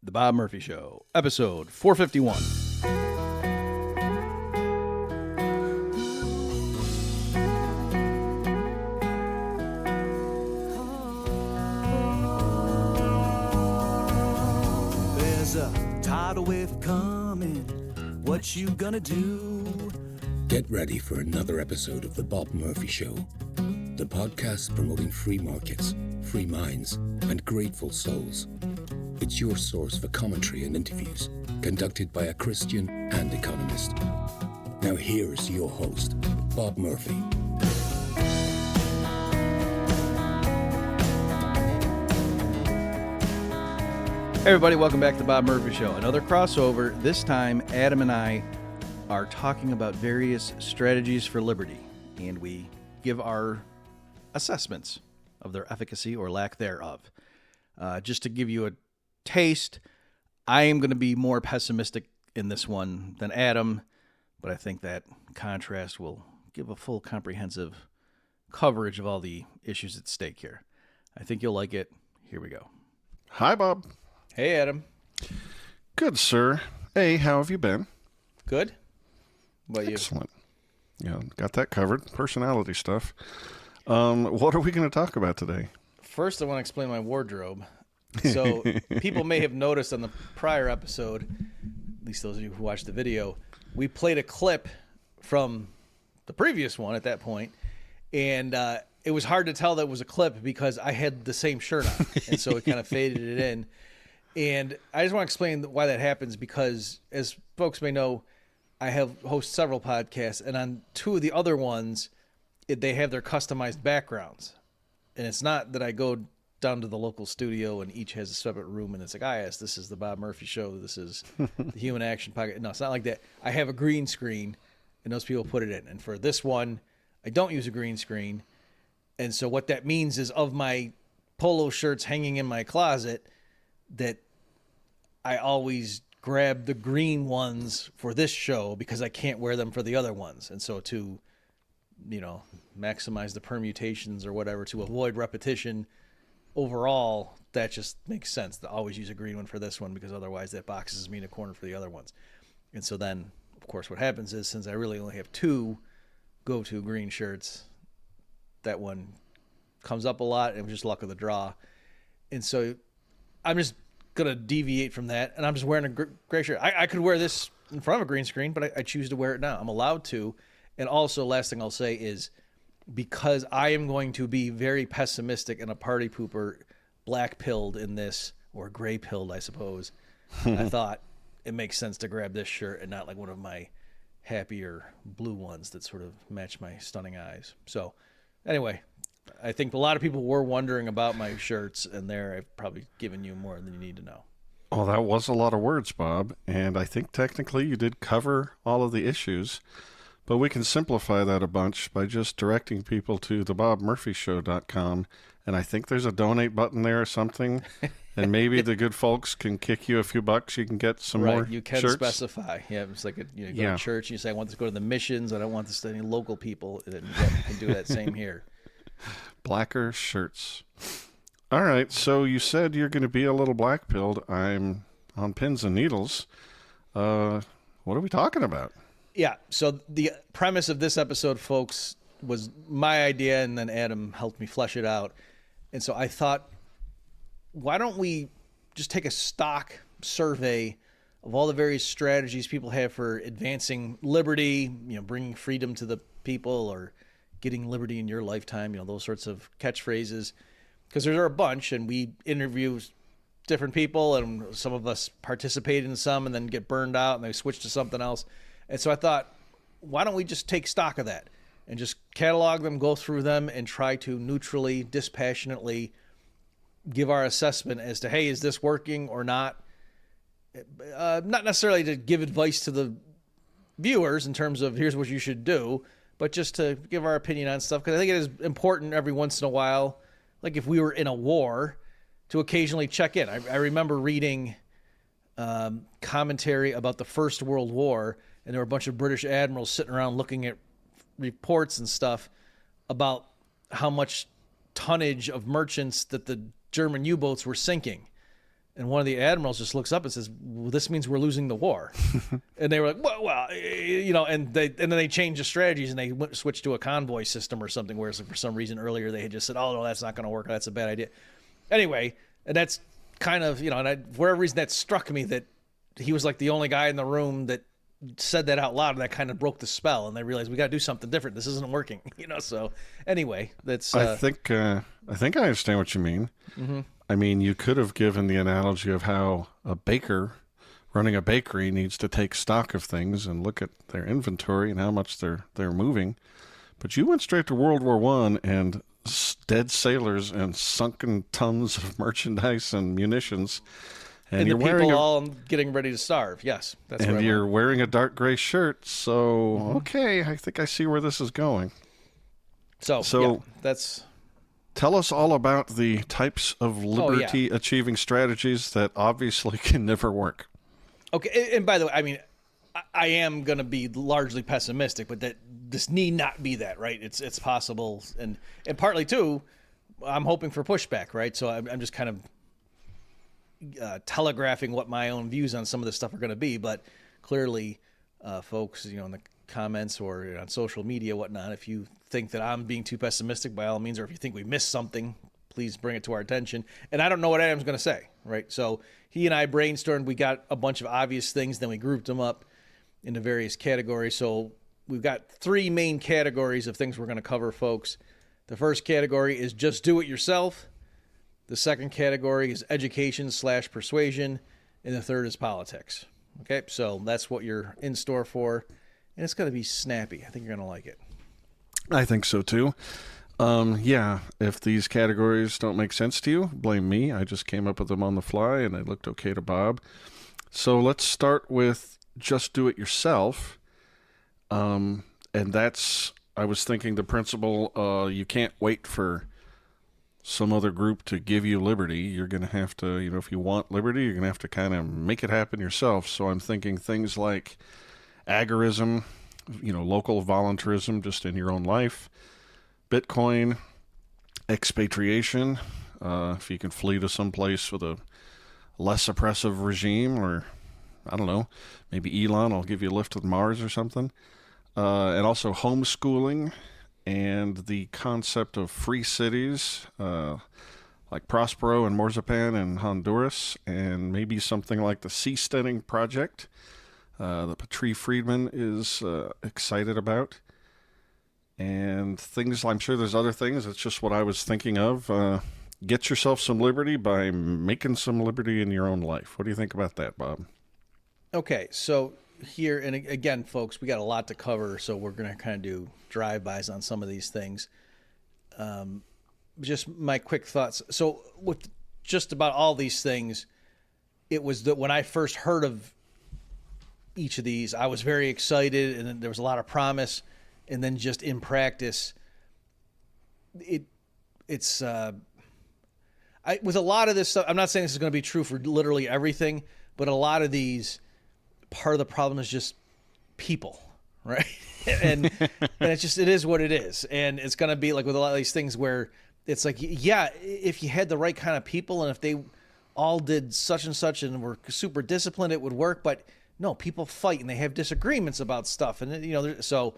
The Bob Murphy Show, episode 451. There's a tidal wave coming. What you gonna do? Get ready for another episode of The Bob Murphy Show, the podcast promoting free markets, free minds, and grateful souls. It's your source for commentary and interviews, conducted by a Christian and economist. Now here's your host, Bob Murphy. Hey everybody, welcome back to The Bob Murphy Show. Another crossover. This time, Adam and I are talking about various strategies for liberty, and we give our assessments of their efficacy or lack thereof. Just to give you a taste, I am going to be more pessimistic in this one than Adam, but I think that contrast will give a full comprehensive coverage of all the issues at stake here. I think you'll like it. Here we go. Hi, Bob. Hey, Adam. Good, sir. Hey, how have you been? Good? What about you? Excellent. Yeah, got that covered. Personality stuff. What are we going to talk about today? First, I want to explain my wardrobe. So people may have noticed on the prior episode, at least those of you who watched the video, we played a clip from the previous one at that point, and it was hard to tell that was a clip because I had the same shirt on, and so it kind of faded it in. And I just want to explain why that happens because, as folks may know, I have host several podcasts, and on two of the other ones, they have their customized backgrounds. And it's not that I go down to the local studio and each has a separate room and it's like, yes, this is the Bob Murphy Show. This is the Human Action Podcast. No, it's not like that. I have a green screen and those people put it in. And for this one, I don't use a green screen. And so what that means is of my polo shirts hanging in my closet, that I always grab the green ones for this show because I can't wear them for the other ones. And so to, maximize the permutations or whatever, to avoid repetition, overall, that just makes sense to always use a green one for this one because otherwise that boxes me in a corner for the other ones. And so then, of course, what happens is since I really only have two go-to green shirts, that one comes up a lot and it was just luck of the draw. And so I'm just going to deviate from that, and I'm just wearing a gray shirt. I could wear this in front of a green screen, but I choose to wear it now. I'm allowed to. And also, last thing I'll say is, because I am going to be very pessimistic and a party pooper, black-pilled in this, or gray-pilled, I suppose, I thought it makes sense to grab this shirt and not like one of my happier blue ones that sort of match my stunning eyes. So, anyway, I think a lot of people were wondering about my shirts, and there I've probably given you more than you need to know. Well, that was a lot of words, Bob, and I think technically you did cover all of the issues. But we can simplify that a bunch by just directing people to thebobmurphyshow.com, and I think there's a donate button there or something, and maybe the good folks can kick you a few bucks. You can get some more you can shirts. Specify. Yeah, it's like you go to church and you say, I want this to go to the missions, I don't want this to any local people, and you can do that same here. Blacker shirts. All right, so you said you're going to be a little black-pilled. I'm on pins and needles. What are we talking about? Yeah, so the premise of this episode, folks, was my idea, and then Adam helped me flesh it out. And so I thought, why don't we just take a stock survey of all the various strategies people have for advancing liberty, bringing freedom to the people, or getting liberty in your lifetime, those sorts of catchphrases. Because there are a bunch, and we interview different people, and some of us participate in some and then get burned out, and they switch to something else. And so I thought, why don't we just take stock of that and just catalog them, go through them, and try to neutrally, dispassionately give our assessment as to, hey, is this working or not? Not necessarily to give advice to the viewers in terms of here's what you should do, but just to give our opinion on stuff. Because I think it is important every once in a while, like if we were in a war, to occasionally check in. I remember reading commentary about the First World War, and there were a bunch of British admirals sitting around looking at reports and stuff about how much tonnage of merchants that the German U-boats were sinking. And one of the admirals just looks up and says, well, this means we're losing the war. And they were like, well, and then they changed the strategies and they switched to a convoy system or something, whereas for some reason earlier they had just said, oh, no, that's not going to work. That's a bad idea. Anyway, and that's kind of, and for whatever reason that struck me that he was like the only guy in the room that said that out loud, and that kind of broke the spell, and they realized we got to do something different. This isn't working, so anyway, that's... I think I understand what you mean. Mm-hmm. I mean, you could have given the analogy of how a baker running a bakery needs to take stock of things and look at their inventory and how much they're moving. But you went straight to World War I and dead sailors and sunken tons of merchandise and munitions. And you're the people all getting ready to starve. Yes, that's right. And you're wearing a dark gray shirt. So, okay, I think I see where this is going. So yeah, that's... Tell us all about the types of liberty-achieving strategies that obviously can never work. Okay, and by the way, I mean, I am going to be largely pessimistic, but that this need not be that, right? It's possible, and partly too, I'm hoping for pushback, right? So I'm just kind of telegraphing what my own views on some of this stuff are going to be, but clearly, folks, in the comments or on social media, whatnot, if you think that I'm being too pessimistic, by all means, or if you think we missed something, please bring it to our attention. And I don't know what Adam's going to say, right? So he and I brainstormed. We got a bunch of obvious things, then we grouped them up into various categories. So we've got 3 main categories of things we're going to cover, folks. The first category is just do it yourself. The second category is education/persuasion. And the third is politics. Okay, so that's what you're in store for. And it's going to be snappy. I think you're going to like it. I think so, too. If these categories don't make sense to you, blame me. I just came up with them on the fly, and they looked okay to Bob. So let's start with just do it yourself. And that's, I was thinking the principle, you can't wait for some other group to give you liberty. You're going to have to, if you want liberty, you're going to have to kind of make it happen yourself. So I'm thinking things like agorism, local voluntarism just in your own life, Bitcoin, expatriation, if you can flee to some place with a less oppressive regime, or I don't know, maybe Elon will give you a lift to Mars or something, and also homeschooling and the concept of free cities, like Prospero and Morzapan in Honduras, and maybe something like the Seasteading Project that Patrice Friedman is excited about. And things, I'm sure there's other things. It's just what I was thinking of. Get yourself some liberty by making some liberty in your own life. What do you think about that, Bob? Okay, so here, and again, folks, we got a lot to cover, so we're going to kind of do drive-bys on some of these things. Just my quick thoughts. So with just about all these things, it was that when I first heard of each of these, I was very excited, and then there was a lot of promise, and then just in practice, it's with a lot of this stuff, I'm not saying this is going to be true for literally everything, but a lot of these, part of the problem is just people, right? and it is what it is. And it's going to be like with a lot of these things where it's like, yeah, if you had the right kind of people and if they all did such and such and were super disciplined, it would work. But no, people fight and they have disagreements about stuff. And, so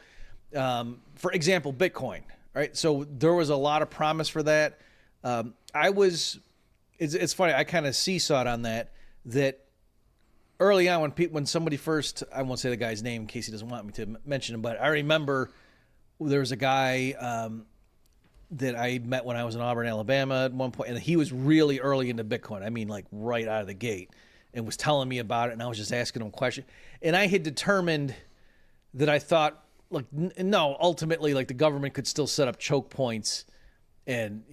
for example, Bitcoin, right? So there was a lot of promise for that. It's funny, I kind of seesawed on that early on when somebody first, I won't say the guy's name in case he doesn't want me to mention him, but I remember there was a guy that I met when I was in Auburn, Alabama at one point, and he was really early into Bitcoin. I mean, like right out of the gate, and was telling me about it, and I was just asking him questions. And I had determined that I thought, like, no, ultimately, like the government could still set up choke points, and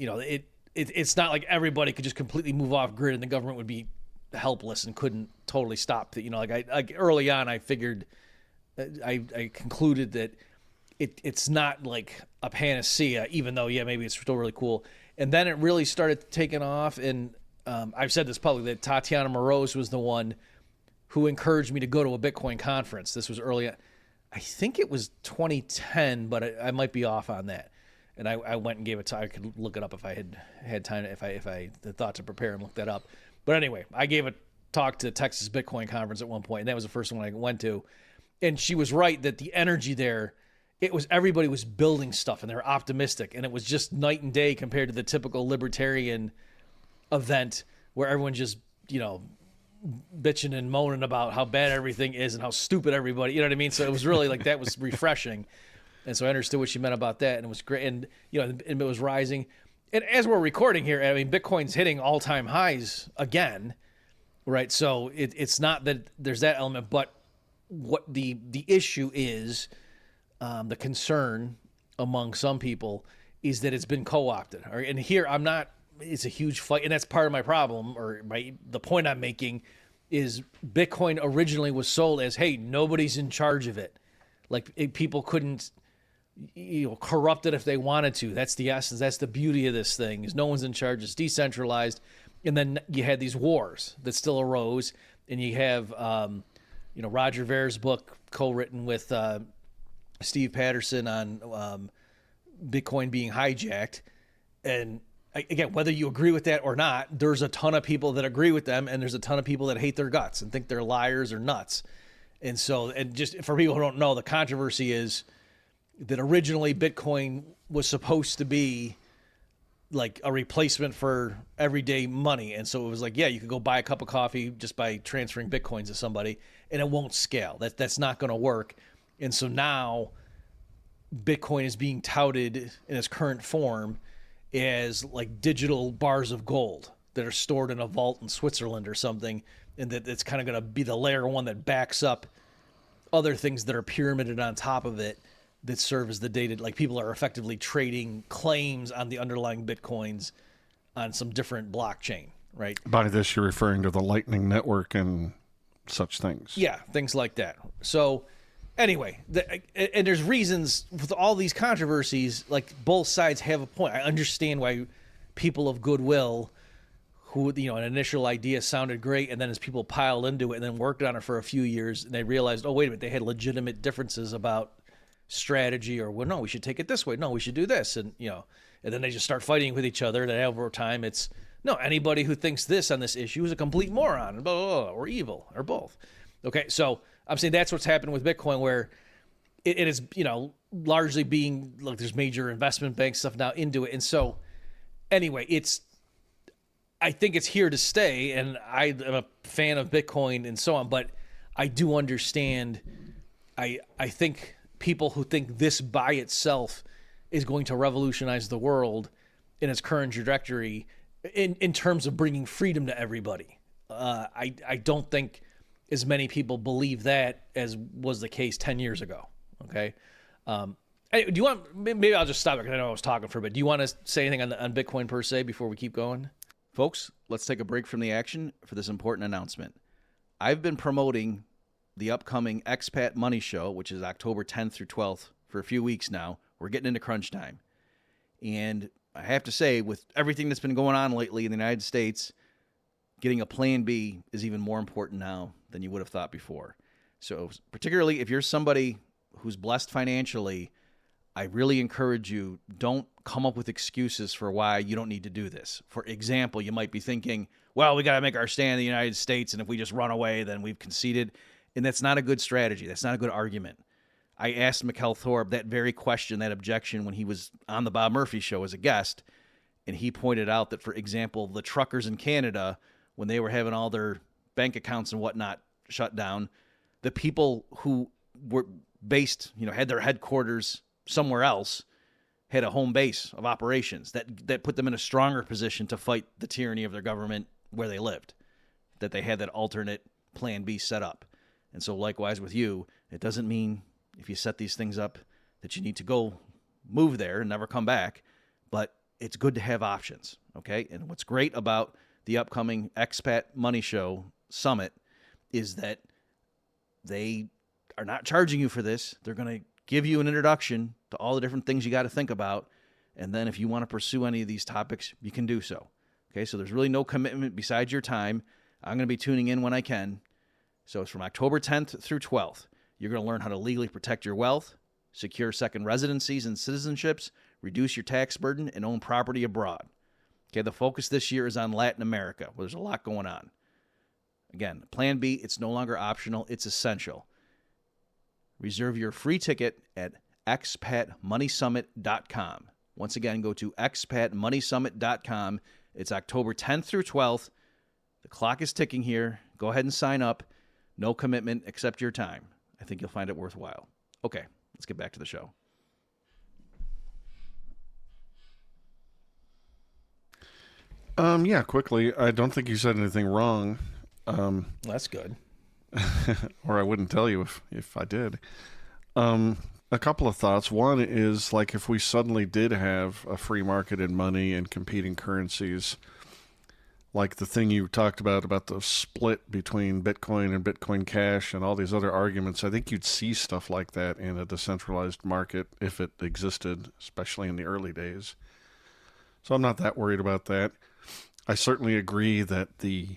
it's not like everybody could just completely move off grid and the government would be helpless and couldn't totally stop that. Like early on, I figured, I concluded that it's not like a panacea, even though, yeah, maybe it's still really cool. And then it really started taking off. And I've said this publicly, that Tatiana Moroz was the one who encouraged me to go to a Bitcoin conference. This was early. I think it was 2010, but I might be off on that. And I went and gave it time. I could look it up if I had time, if I had the thought to prepare and look that up. But anyway, I gave a talk to the Texas Bitcoin conference at one point, and that was the first one I went to. And she was right that the energy there, everybody was building stuff and they were optimistic, and it was just night and day compared to the typical libertarian event where everyone's just, bitching and moaning about how bad everything is and how stupid everybody, you know what I mean? So it was really like, that was refreshing. And so I understood what she meant about that, and it was great. And, and it was rising. And as we're recording here, I mean, Bitcoin's hitting all-time highs again, right? So it's not that there's that element, but what the issue is, the concern among some people is that it's been co-opted. And here it's a huge fight, and that's part of my problem, or the point I'm making is Bitcoin originally was sold as, hey, nobody's in charge of it. Like people couldn't corrupt it if they wanted to. That's the essence. That's the beauty of this thing, is no one's in charge. It's decentralized. And then you had these wars that still arose, and you have Roger Ver's book co-written with Steve Patterson on Bitcoin being hijacked. And again, whether you agree with that or not, there's a ton of people that agree with them, and there's a ton of people that hate their guts and think they're liars or nuts. And so, and just for people who don't know, the controversy is that originally Bitcoin was supposed to be like a replacement for everyday money. And so it was like, yeah, you could go buy a cup of coffee just by transferring Bitcoins to somebody, and it won't scale. That's not going to work. And so now Bitcoin is being touted in its current form as like digital bars of gold that are stored in a vault in Switzerland or something, and that it's kind of going to be the layer one that backs up other things that are pyramided on top of it that serve as the data. Like people are effectively trading claims on the underlying Bitcoins on some different blockchain, right? By this, you're referring to the Lightning Network and such things. Yeah, things like that. So anyway, and there's reasons with all these controversies, like both sides have a point. I understand why people of goodwill who, an initial idea sounded great, and then as people piled into it and then worked on it for a few years, and they realized, oh, wait a minute, they had legitimate differences about strategy, or, well, no, we should take it this way. No, we should do this. And, and then they just start fighting with each other. And then over time, it's, no, anybody who thinks this on this issue is a complete moron, blah, blah, blah, or evil, or both. Okay, so I'm saying that's what's happened with Bitcoin, where it is, largely being, like, there's major investment bank stuff now into it. And so anyway, I think it's here to stay, and I am a fan of Bitcoin and so on, but I do understand, I think people who think this by itself is going to revolutionize the world in its current trajectory in terms of bringing freedom to everybody. I don't think as many people believe that as was the case 10 years ago. Okay. Do you want, maybe I'll just stop it because I know I was talking for a bit. Do you want to say anything on Bitcoin per se before we keep going? Folks, let's take a break from the action for this important announcement. I've been promoting the upcoming Expat Money Show, which is October 10th through 12th, for a few weeks now. We're getting into crunch time. And I have to say, with everything that's been going on lately in the United States, getting a plan B is even more important now than you would have thought before. So particularly if you're somebody who's blessed financially, I really encourage you, don't come up with excuses for why you don't need to do this. For example, you might be thinking, well, we got to make our stand in the United States, and if we just run away, then we've conceded. And that's not a good strategy. That's not a good argument. I asked Mikkel Thorpe that very question, that objection, when he was on the Bob Murphy Show as a guest, and he pointed out that, for example, the truckers in Canada, when they were having all their bank accounts and whatnot shut down, the people who were based, had their headquarters somewhere else, had a home base of operations that put them in a stronger position to fight the tyranny of their government where they lived, that they had that alternate plan B set up. And so likewise with you, it doesn't mean if you set these things up that you need to go move there and never come back, but it's good to have options, okay? And what's great about the upcoming Expat Money Show Summit is that they are not charging you for this. They're going to give you an introduction to all the different things you got to think about, and then if you want to pursue any of these topics, you can do so. Okay, so there's really no commitment besides your time. I'm going to be tuning in when I can. So it's from October 10th through 12th. You're going to learn how to legally protect your wealth, secure second residencies and citizenships, reduce your tax burden, and own property abroad. Okay, the focus this year is on Latin America, where there's a lot going on. Again, Plan B, it's no longer optional, it's essential. Reserve your free ticket at expatmoneysummit.com. Once again, go to expatmoneysummit.com. It's October 10th through 12th. The clock is ticking here. Go ahead and sign up. No commitment except your time. I think you'll find it worthwhile. Okay, let's get back to the show. Yeah, quickly. I don't think you said anything wrong. That's good. Or I wouldn't tell you if I did. A couple of thoughts. One is, like, if we suddenly did have a free market in money and competing currencies, like the thing you talked about the split between Bitcoin and Bitcoin Cash and all these other arguments, I think you'd see stuff like that in a decentralized market if it existed, especially in the early days. So I'm not that worried about that. I certainly agree that the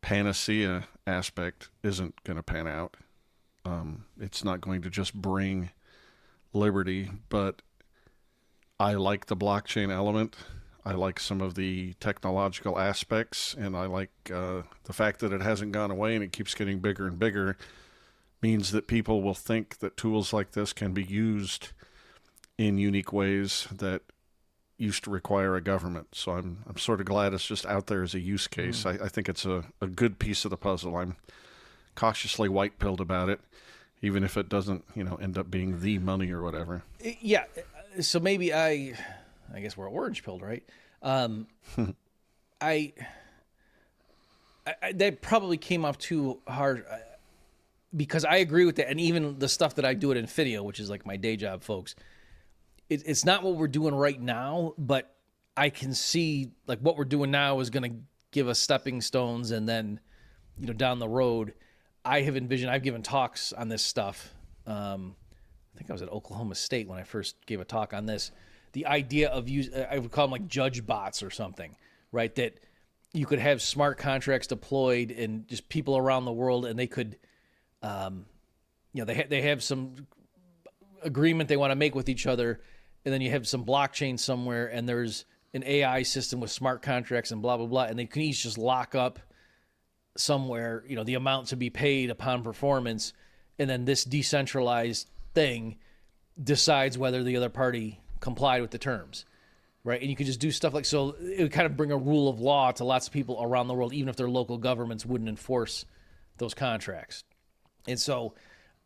panacea aspect isn't going to pan out. It's not going to just bring liberty, but I like the blockchain element. I like some of the technological aspects, and I like the fact that it hasn't gone away and it keeps getting bigger and bigger means that people will think that tools like this can be used in unique ways that used to require a government. So I'm sort of glad it's just out there as a use case. I think it's a good piece of the puzzle. I'm cautiously white-pilled about it, even if it doesn't, end up being the money or whatever. Yeah. So maybe I guess we're orange-pilled, right? I that probably came off too hard because I agree with that. And even the stuff that I do at Infidio, which is like my day job, folks, it's not what we're doing right now, but I can see like what we're doing now is going to give us stepping stones. And then, down the road, I've given talks on this stuff. I think I was at Oklahoma State when I first gave a talk on this. The idea of I would call them like judge bots or something, right? That you could have smart contracts deployed and just people around the world, and they could, they have some agreement they want to make with each other, and then you have some blockchain somewhere, and there's an AI system with smart contracts and blah, blah, blah, and they can each just lock up somewhere, the amount to be paid upon performance, and then this decentralized thing decides whether the other party complied with the terms, right? And you could just do stuff like, so it would kind of bring a rule of law to lots of people around the world, even if their local governments wouldn't enforce those contracts. And so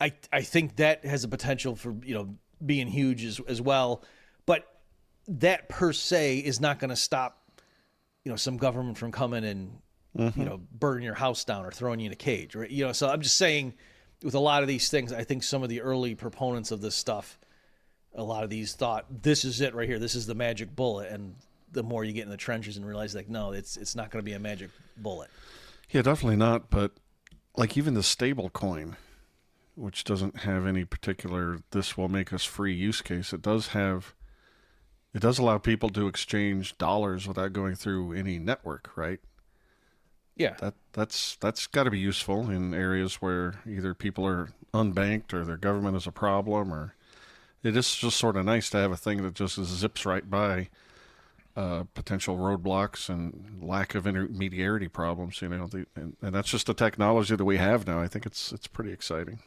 I think that has a potential for, being huge as well. But that per se is not going to stop, some government from coming and, burning your house down or throwing you in a cage, right? So I'm just saying with a lot of these things, I think some of the early proponents of this stuff, a lot of these thought, this is it right here. This is the magic bullet. And the more you get in the trenches and realize like, no, it's not going to be a magic bullet. Yeah, definitely not. But like even the stable coin, which doesn't have any particular, this will make us free use case. It does allow people to exchange dollars without going through any network, right? Yeah. That's got to be useful in areas where either people are unbanked or their government is a problem, or it is just sort of nice to have a thing that just zips right by potential roadblocks and lack of intermediarity problems, and that's just the technology that we have now. I think it's pretty exciting.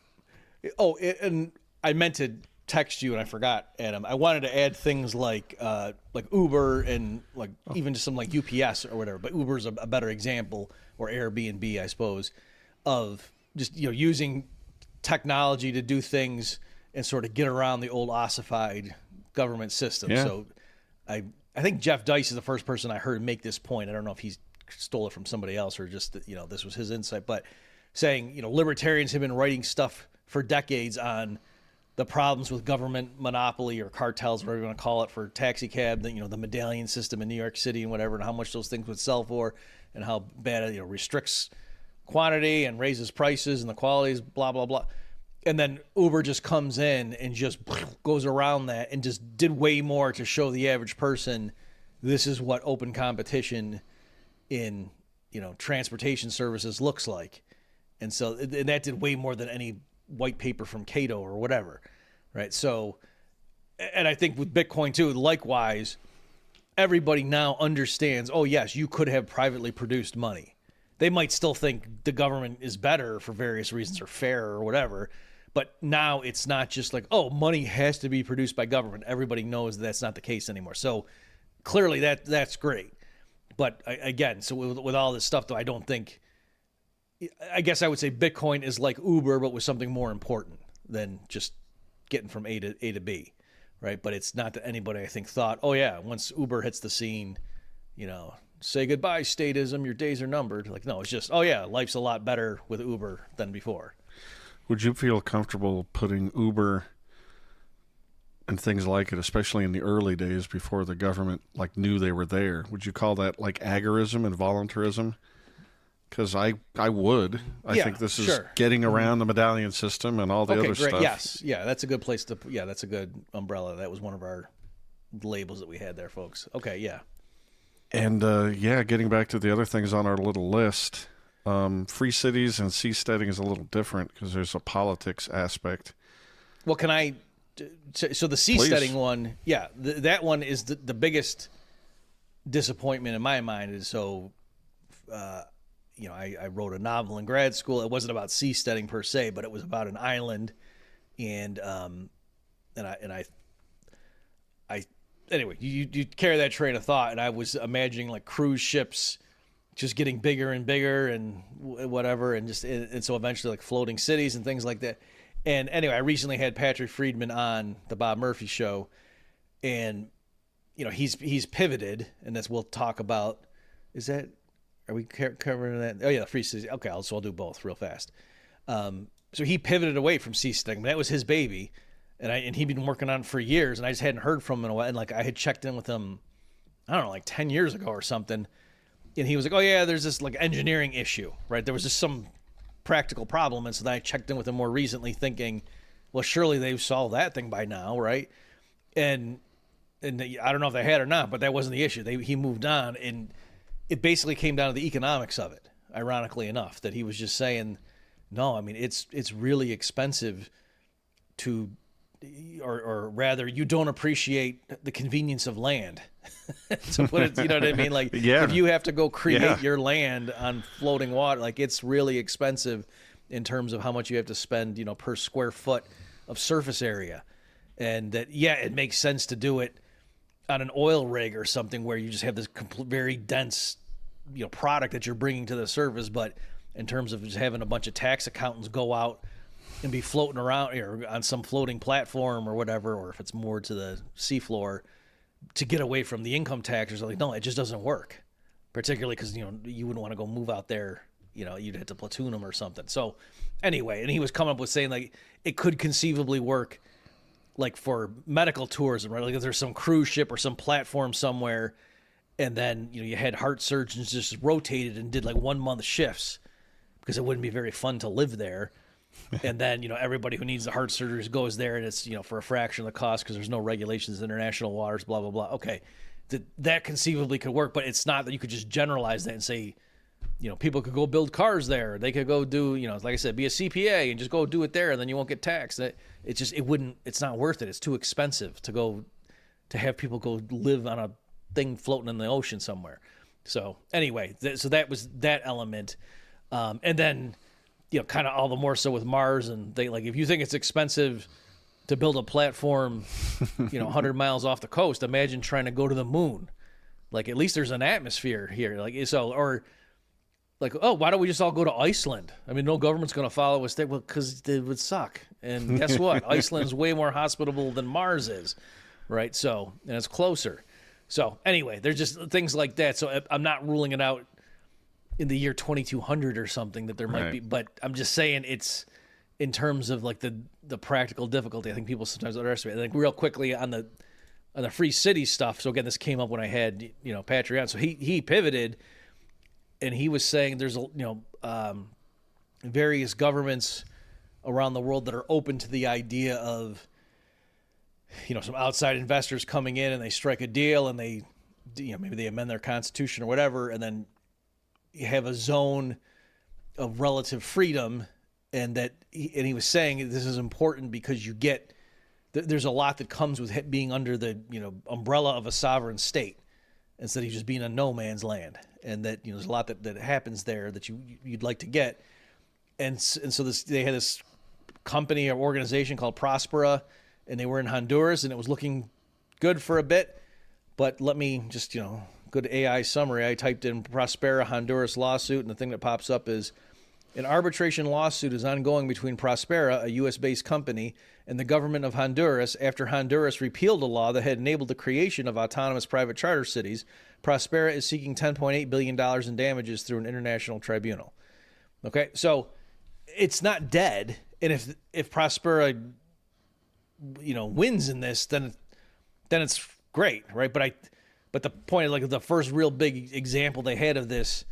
Oh, and I meant to text you and I forgot, Adam. I wanted to add things like Uber and even just some like UPS or whatever, but Uber's a better example, or Airbnb, I suppose, of just, using technology to do things and sort of get around the old ossified government system. Yeah. So I think Jeff Dice is the first person I heard make this point. I don't know if he stole it from somebody else or just, this was his insight, but saying, libertarians have been writing stuff for decades on the problems with government monopoly or cartels, whatever you want to call it, for taxi cab, the medallion system in New York City and whatever, and how much those things would sell for, and how bad it restricts quantity and raises prices and the quality is blah, blah, blah. And then Uber just comes in and just goes around that and just did way more to show the average person this is what open competition in, transportation services looks like. And so and that did way more than any white paper from Cato or whatever, right? So, and I think with Bitcoin too, likewise, everybody now understands, oh, yes, you could have privately produced money. They might still think the government is better for various reasons or fair or whatever. But now it's not just like, oh, money has to be produced by government. Everybody knows that's not the case anymore. So clearly that's great. But again, so with all this stuff, though, I don't think, I guess I would say Bitcoin is like Uber, but with something more important than just getting from A to B, right? But it's not that anybody, I think, thought, oh, yeah, once Uber hits the scene, say goodbye, statism, your days are numbered. Like, no, it's just, oh, yeah, life's a lot better with Uber than before. Would you feel comfortable putting Uber and things like it, especially in the early days before the government knew they were there? Would you call that agorism and voluntarism? Because I would. I think this is getting around the medallion system and all the other stuff. Yes. Yeah, that's a good place to, that's a good umbrella. That was one of our labels that we had there, folks. Okay, yeah. And, getting back to the other things on our little list, free cities and seasteading is a little different because there's a politics aspect. Well, can I... So the seasteading one, that one is the biggest disappointment in my mind. Is I wrote a novel in grad school. It wasn't about seasteading per se, but it was about an island, and anyway, you carry that train of thought, and I was imagining cruise ships just getting bigger and bigger and whatever, and so eventually floating cities and things like that. And anyway, I recently had Patrick Friedman on the Bob Murphy Show, and he's pivoted, and that's we'll talk about. Are we covering that? Oh yeah, free cities. Okay, I'll do both real fast. So he pivoted away from seasteading. That was his baby, and he'd been working on it for years, and I just hadn't heard from him in a while. And I had checked in with him, I don't know, 10 years ago or something, and he was like, "Oh yeah, there's this engineering issue, right? There was just some practical problem." And so then I checked in with him more recently, thinking, well, surely they've solved that thing by now, right? And I don't know if they had or not, but that wasn't the issue. He moved on, and it basically came down to the economics of it, ironically enough, that he was just saying, no, I mean, it's really expensive to, or rather, you don't appreciate the convenience of land. To put it, you know what I mean? If you have to go create your land on floating water, it's really expensive in terms of how much you have to spend, per square foot of surface area. And that, it makes sense to do it on an oil rig or something where you just have this very dense, product that you're bringing to the surface. But in terms of just having a bunch of tax accountants go out and be floating around or on some floating platform or whatever, or if it's moored to the seafloor to get away from the income taxes, no, it just doesn't work. Particularly because, you wouldn't want to go move out there, you'd have to platoon them or something. So anyway, and he was coming up with saying it could conceivably work for medical tourism, right? If there's some cruise ship or some platform somewhere, and then, you had heart surgeons just rotated and did 1 month shifts because it wouldn't be very fun to live there. And then, everybody who needs the heart surgeries goes there, and it's, for a fraction of the cost because there's no regulations, international waters, blah, blah, blah. Okay, that conceivably could work, but it's not that you could just generalize that and say, people could go build cars there. They could go do, like I said, be a CPA and just go do it there, and then you won't get taxed. It's not worth it. It's too expensive to have people go live on a thing floating in the ocean somewhere. So anyway, so that was that element. And then, kind of all the more so with Mars, and they if you think it's expensive to build a platform, 100 miles off the coast, imagine trying to go to the moon. At least there's an atmosphere here. Oh, why don't we just all go to Iceland? I mean, no government's going to follow us there. Well, because it would suck. And guess what? Iceland's way more hospitable than Mars is, right? So, and it's closer. So anyway, there's just things like that. So I'm not ruling it out in the year 2200 or something that there might be, but I'm just saying it's in terms of the practical difficulty. I think people sometimes underestimate. Real quickly on the free city stuff. So again, this came up when I had Patrick on. So he pivoted, and he was saying there's various governments around the world that are open to the idea of some outside investors coming in, and they strike a deal, and they maybe they amend their constitution or whatever, and then you have a zone of relative freedom, and he was saying this is important because you get there's a lot that comes with being under the umbrella of a sovereign state. instead of just being a no man's land, and that there's a lot that happens there that you'd like to get, and so they had this company or organization called Prospera, and they were in Honduras, and it was looking good for a bit. But let me just, good AI summary. I typed in Prospera Honduras lawsuit, and the thing that pops up is an arbitration lawsuit is ongoing between Prospera, a U.S.-based company, and the government of Honduras after Honduras repealed a law that had enabled the creation of autonomous private charter cities. Prospera is seeking $10.8 billion in damages through an international tribunal. Okay, so it's not dead. And if Prospera, wins in this, then it's great, right? But the point is, like, the first real big example they had of this,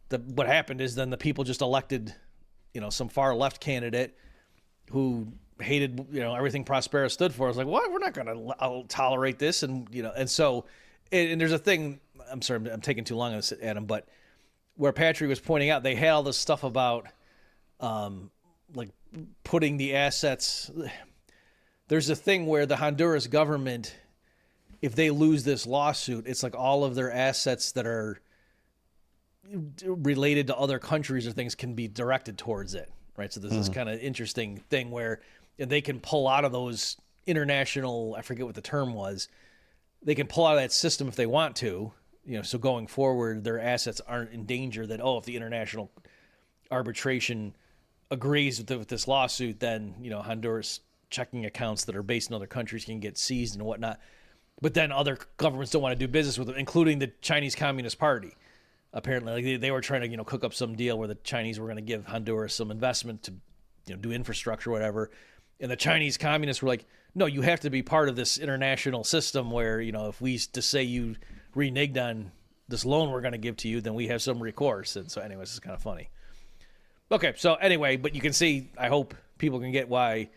what happened is then the people just elected, some far left candidate who hated, everything Prospera stood for. It's like, what? We're not going to tolerate this, and so there's a thing. I'm sorry, I'm taking too long on this, Adam, but where Patrick was pointing out, they had all this stuff about, like, putting the assets. There's a thing where the Honduras government, if they lose this lawsuit, it's like all of their assets that are related to other countries or things can be directed towards it, right? So there's this kind of interesting thing where they can pull out of those international, I forget what the term was, they can pull out of that system if they want to, so going forward, their assets aren't in danger that, if the international arbitration agrees with this lawsuit, then, Honduras checking accounts that are based in other countries can get seized and whatnot. But then other governments don't want to do business with them, including the Chinese Communist Party. Apparently, like they were trying to, cook up some deal where the Chinese were going to give Honduras some investment to, do infrastructure or whatever. And the Chinese communists were like, no, you have to be part of this international system where, if we to say you reneged on this loan we're going to give to you, then we have some recourse. And so anyways, it's kind of funny. Okay, so anyway, but you can see, I hope people can get why,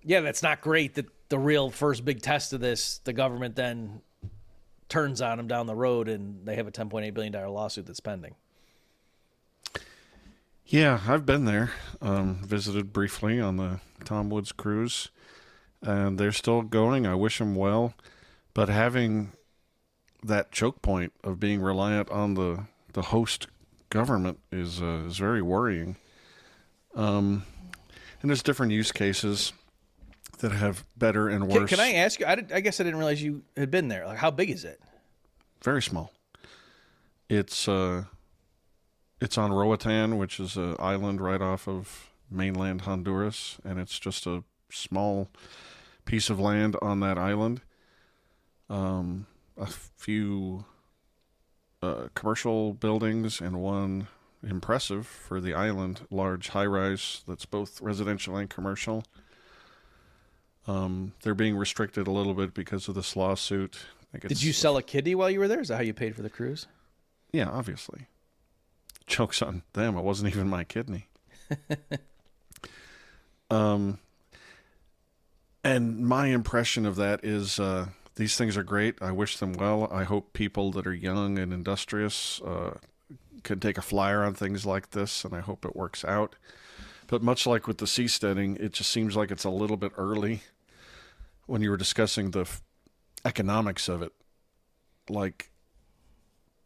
that's not great that the real first big test of this, the government then turns on them down the road and they have a $10.8 billion lawsuit that's pending. Yeah, I've been there, visited briefly on the Tom Woods cruise, and they're still going. I wish them well, but having that choke point of being reliant on the host government is very worrying. And there's different use cases that have better and worse. Can I ask you? I guess I didn't realize you had been there. Like, how big is it? Very small. It's on Roatan, which is an island right off of mainland Honduras, and it's just a small piece of land on that island. A few commercial buildings and one impressive for the island, large high-rise that's both residential and commercial. They're being restricted a little bit because of this lawsuit. Did you sell a kidney while you were there? Is that how you paid for the cruise? Yeah, obviously. Joke's on them. It wasn't even my kidney. And my impression of that is these things are great. I wish them well. I hope people that are young and industrious can take a flyer on things like this, and I hope it works out. But much like with the seasteading, it just seems like it's a little bit early when you were discussing the economics of it. Like,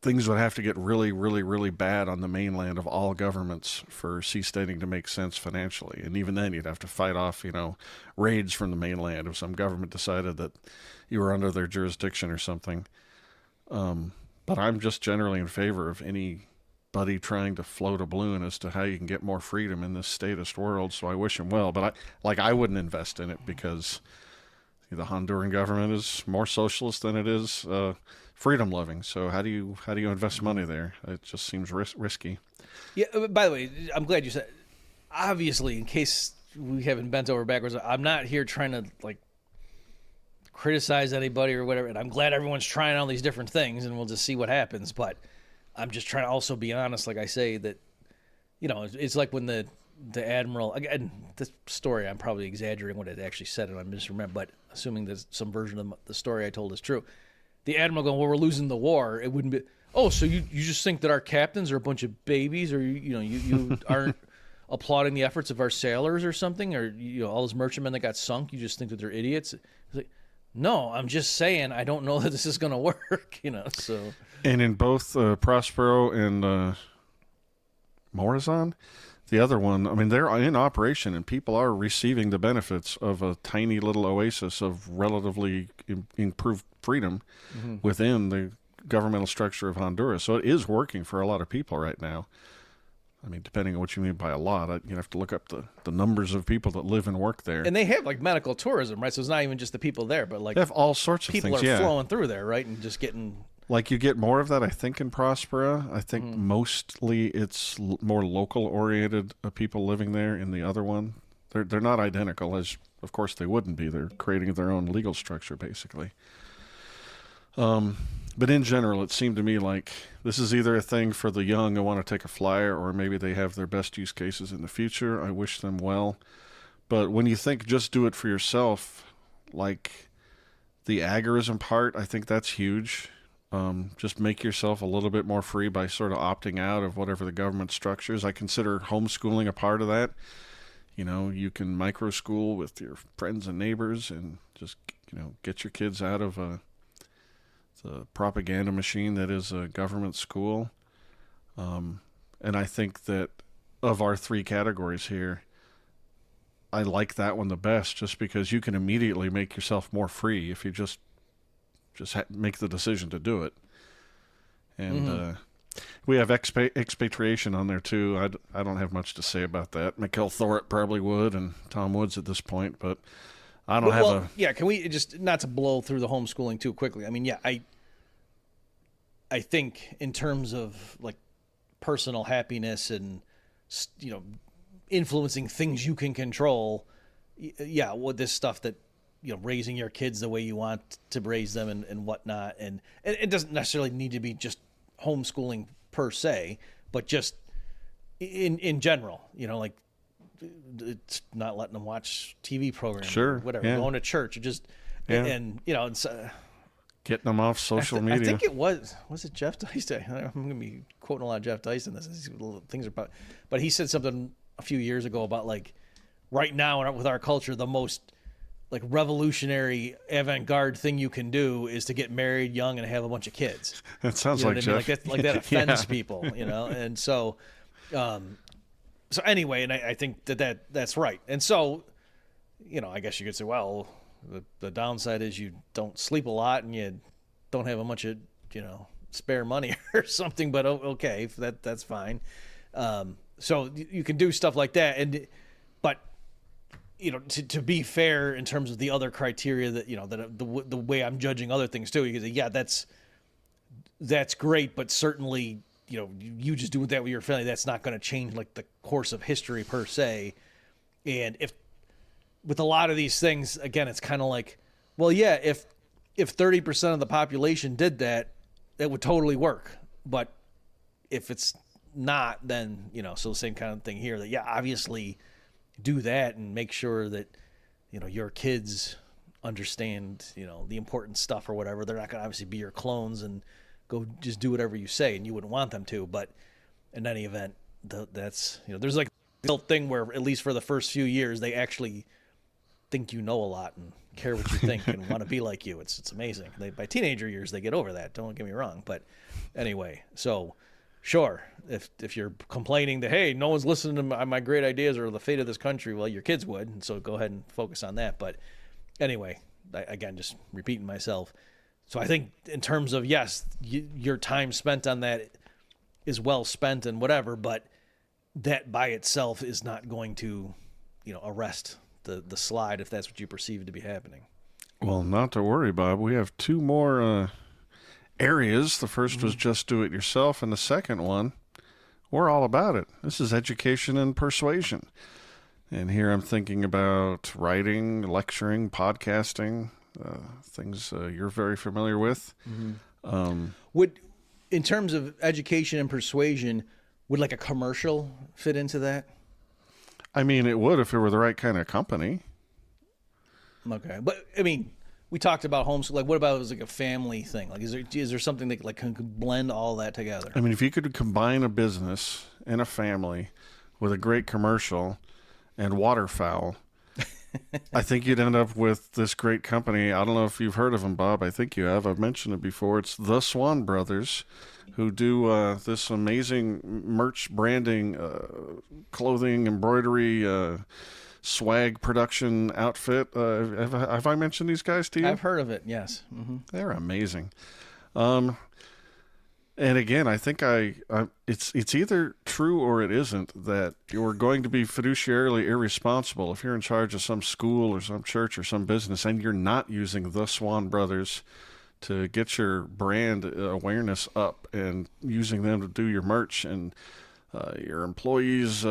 things would have to get really, really, really bad on the mainland of all governments for seasteading to make sense financially. And even then, you'd have to fight off, raids from the mainland if some government decided that you were under their jurisdiction or something. But I'm just generally in favor of anybody trying to float a balloon as to how you can get more freedom in this statist world. So I wish him well. But I wouldn't invest in it because the Honduran government is more socialist than it is freedom loving. So how do you invest money there? It just seems risky. Yeah. By the way, I'm glad you said. Obviously, in case we haven't bent over backwards, I'm not here trying to criticize anybody or whatever. And I'm glad everyone's trying all these different things, and we'll just see what happens. But I'm just trying to also be honest, like I say, that it's like when the admiral, again, this story, I'm probably exaggerating what it actually said, and I misremember, but assuming that some version of the story I told is true, the admiral going, well, we're losing the war. It wouldn't be, so you just think that our captains are a bunch of babies, or you aren't applauding the efforts of our sailors or something, or all those merchantmen that got sunk, you just think that they're idiots. It's like, No, I'm just saying I don't know that this is going to work, so. And in both Prospero and Morazan, the other one, I mean, they're in operation and people are receiving the benefits of a tiny little oasis of relatively improved freedom within the governmental structure of Honduras. So it is working for a lot of people right now. I mean, depending on what you mean by a lot, you have to look up the numbers of people that live and work there. And they have like medical tourism, right? So it's not even just the people there, but like They have all sorts of people things, are flowing through there, right? And just getting. Like you get more of that, I think, in Prospera. I think mostly it's more local-oriented people living there. In the other one, they're not identical, as of course they wouldn't be. They're creating their own legal structure, basically. But in general, it seemed to me like this is either a thing for the young who want to take a flyer, or maybe they have their best use cases in the future. I wish them well. But when you think just do it for yourself, like the agorism part, I think that's huge. Just make yourself a little bit more free by sort of opting out of whatever the government structures. I consider homeschooling a part of that. You can micro school with your friends and neighbors and just, get your kids out of the propaganda machine that is a government school. And I think that of our three categories here, I like that one the best just because you can immediately make yourself more free if you just make the decision to do it. And we have expatriation on there too. I don't have much to say about that. Mikhail Thorit probably would, and Tom Woods at this point, but I don't have Yeah, can we just, not to blow through the homeschooling too quickly. I mean, yeah, I think in terms of like personal happiness and, influencing things you can control, yeah, this stuff that, raising your kids the way you want to raise them and whatnot. And it doesn't necessarily need to be just homeschooling per se, but just in general, like it's not letting them watch TV programs, Sure, whatever, yeah. going to church, or just, Yeah. and it's, getting them off social media. I think it was it Jeff Dyson? I'm going to be quoting a lot of Jeff Dyson. These little things are about, but he said something a few years ago about like right now with our culture, the most like revolutionary avant-garde thing you can do is to get married young and have a bunch of kids. That sounds You know like what I mean? Jeff. Like that offends Yeah. people, and so anyway, and I think that's right. And so, I guess you could say, well, the downside is you don't sleep a lot and you don't have a bunch of, spare money or something, but okay, that's fine. So you can do stuff like that. But to be fair in terms of the other criteria that, that the way I'm judging other things too, you can say, yeah, that's great, but certainly, you just doing that with your family, that's not going to change like the course of history per se. And if with a lot of these things, again, it's kind of like, well, yeah, if 30% of the population did that, that would totally work. But if it's not, then, so the same kind of thing here that, yeah, obviously do that and make sure that, your kids understand, the important stuff or whatever. They're not going to obviously be your clones and go just do whatever you say, and you wouldn't want them to. But in any event, that's, there's like a little thing where at least for the first few years, they actually think a lot and care what you think and want to be like you. It's amazing. By teenager years, they get over that. Don't get me wrong. But anyway, so sure, if you're complaining that, hey, no one's listening to my great ideas or the fate of this country, well, your kids would. And so go ahead and focus on that. But anyway, again, just repeating myself. So I think in terms of, yes, your time spent on that is well spent and whatever, but that by itself is not going to, arrest the slide if that's what you perceive to be happening. Well, not to worry, Bob. We have two more areas. The first was just do it yourself, and the second one, we're all about it. This is education and persuasion. And here I'm thinking about writing, lecturing, podcasting, things you're very familiar with. Would, in terms of education and persuasion, would like a commercial fit into that? I mean, it would if it were the right kind of company. Okay, but I mean, we talked about homeschool. Like, what about it was like a family thing? Like, is there something that like can blend all that together? I mean, if you could combine a business and a family with a great commercial and waterfowl, I think you'd end up with this great company. I don't know if you've heard of them, Bob. I think you have. I've mentioned it before. It's the Swan Brothers, who do this amazing merch branding, clothing, embroidery, swag production outfit. Have I mentioned these guys to you? I've heard of it, yes. They're amazing. And again, I think it's either true or it isn't that you're going to be fiduciarily irresponsible if you're in charge of some school or some church or some business and you're not using the Swan Brothers to get your brand awareness up and using them to do your merch and your employees'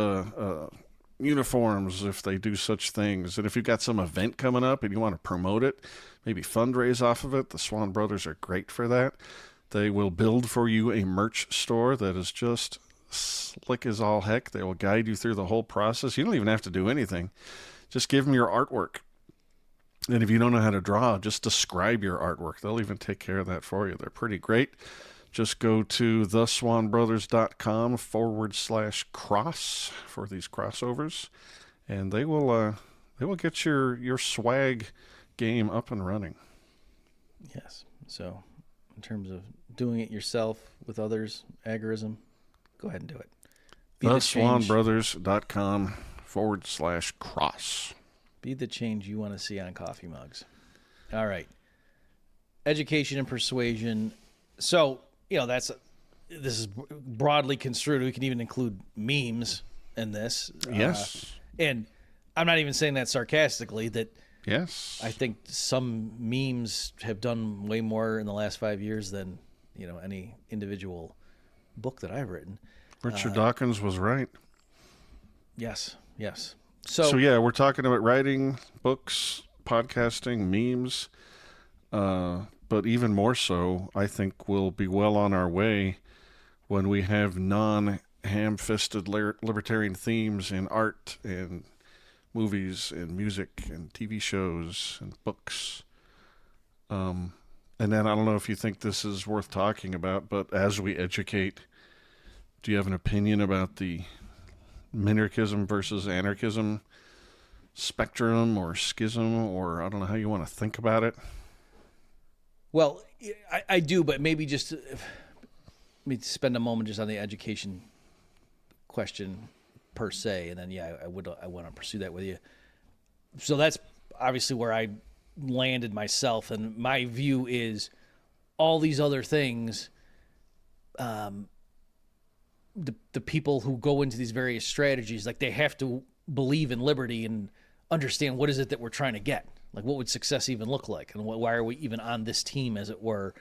uniforms if they do such things. And if you've got some event coming up and you want to promote it, maybe fundraise off of it, the Swan Brothers are great for that. They will build for you a merch store that is just slick as all heck. They will guide you through the whole process. You don't even have to do anything. Just give them your artwork. And if you don't know how to draw, just describe your artwork. They'll even take care of that for you. They're pretty great. Just go to theswanbrothers.com/cross for these crossovers. And they will get your swag game up and running. Yes. So in terms of doing it yourself with others, agorism, go ahead and do it. theswanbrothers.com/cross. Be the change you want to see on coffee mugs. All right. Education and persuasion. So, this is broadly construed. We can even include memes in this. Yes. And I'm not even saying that sarcastically, that Yes. I think some memes have done way more in the last 5 years than, any individual book that I've written. Richard Dawkins was right. Yes. So yeah, we're talking about writing, books, podcasting, memes. But even more so, I think we'll be well on our way when we have non-ham-fisted libertarian themes in art and movies and music and TV shows and books. And then I don't know if you think this is worth talking about, but as we educate, do you have an opinion about the minarchism versus anarchism spectrum or schism, or I don't know how you want to think about it? Well, I do, but maybe just let me spend a moment just on the education question per se, and then I want to pursue that with you. So that's obviously where I landed myself, and my view is all these other things. The people who go into these various strategies, like, they have to believe in liberty and understand what is it that we're trying to get. Like, what would success even look like, and why are we even on this team, as it were?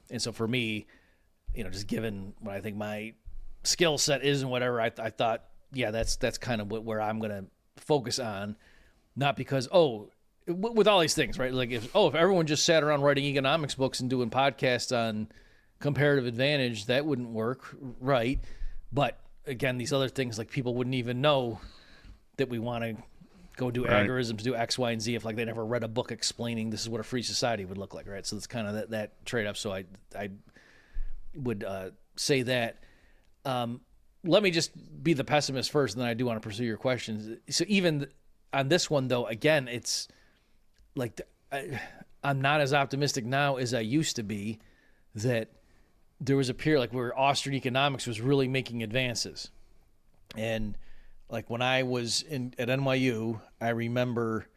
And so for me, just given what I think my skill set is and whatever, I thought, yeah, that's kind of where I'm going to focus on. Not because, with all these things, right? Like, if everyone just sat around writing economics books and doing podcasts on comparative advantage, that wouldn't work, right? But again, these other things, like, people wouldn't even know that we want to go do agorisms, do X, Y, and Z if, like, they never read a book explaining this is what a free society would look like, right? So it's kind of that trade-off. So I would say that. Let me just be the pessimist first, and then I do want to pursue your questions. So even on this one, though, again, it's like I'm not as optimistic now as I used to be that there was a period like where Austrian economics was really making advances. And like when I was at NYU, I remember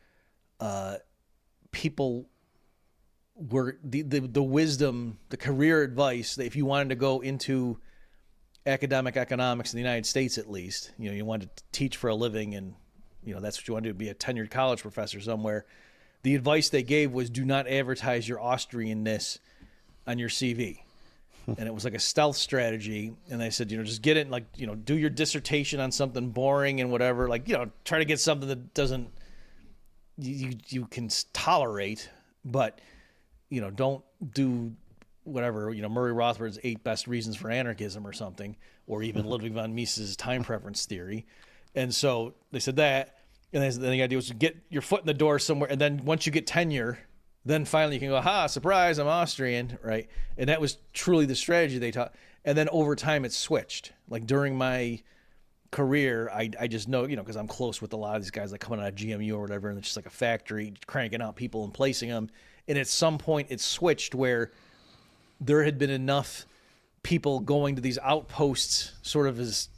people were the wisdom, the career advice that if you wanted to go into academic economics in the United States, at least, you wanted to teach for a living, and that's what you wanted to do, be a tenured college professor somewhere. The advice they gave was, do not advertise your Austrianness on your CV. And it was like a stealth strategy. And they said, just get it, like, do your dissertation on something boring and whatever, like, try to get something that doesn't, you can tolerate, but, don't do whatever, Murray Rothbard's 8 best reasons for anarchism or something, or even Ludwig von Mises' time preference theory. And so they said that, and then the idea was to get your foot in the door somewhere, and then once you get tenure, then finally you can go, surprise, I'm Austrian, right? And that was truly the strategy they taught. And then over time it switched. Like during my career, I just know, because I'm close with a lot of these guys like coming out of GMU or whatever, and it's just like a factory cranking out people and placing them. And at some point it switched where there had been enough people going to these outposts sort of as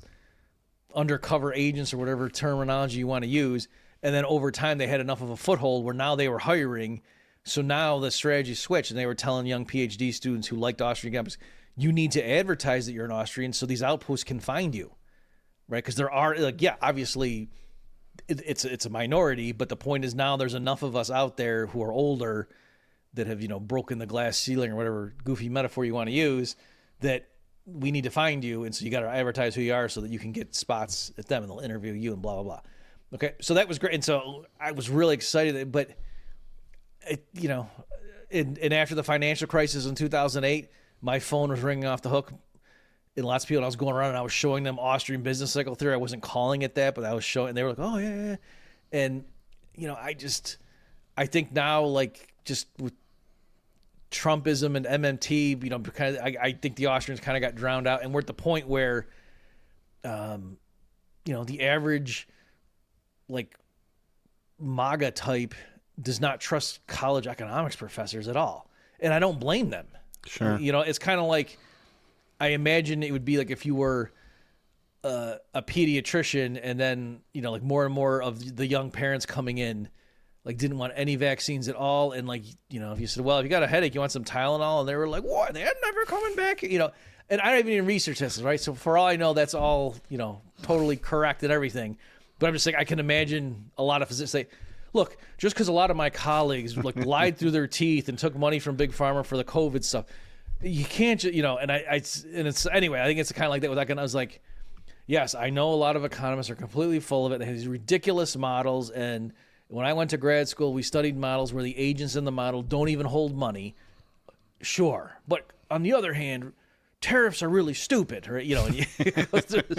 undercover agents or whatever terminology you want to use. And then over time they had enough of a foothold where now they were hiring. So now the strategy switched, and they were telling young PhD students who liked Austrian campus, you need to advertise that you're an Austrian so these outposts can find you, right? Because there are, obviously it's a minority, but the point is now there's enough of us out there who are older that have, broken the glass ceiling or whatever goofy metaphor you want to use, that we need to find you. And so you got to advertise who you are so that you can get spots at them and they'll interview you and blah, blah, blah. Okay. So that was great. And so I was really excited, but and after the financial crisis in 2008, my phone was ringing off the hook. And lots of people, I was going around and I was showing them Austrian business cycle theory. I wasn't calling it that, but I was showing, and they were like, oh yeah. And, I think now, like, just with Trumpism and MMT, I think the Austrians kind of got drowned out, and we're at the point where, the average, like, MAGA type does not trust college economics professors at all. And I don't blame them. Sure. It's kind of like, I imagine it would be like if you were a pediatrician and then, like more and more of the young parents coming in, like didn't want any vaccines at all. And like, if you said, well, if you got a headache, you want some Tylenol? And they were like, what? They're never coming back, and I don't even research this, right? So for all I know, that's all, totally correct and everything. But I'm just saying, I can imagine a lot of physicians say, look, just because a lot of my colleagues like lied through their teeth and took money from Big Pharma for the COVID stuff, you can't just, and it's anyway, I think it's kind of like that with that. And I was like, yes, I know a lot of economists are completely full of it. They have these ridiculous models. And when I went to grad school, we studied models where the agents in the model don't even hold money. Sure. But on the other hand, tariffs are really stupid, right?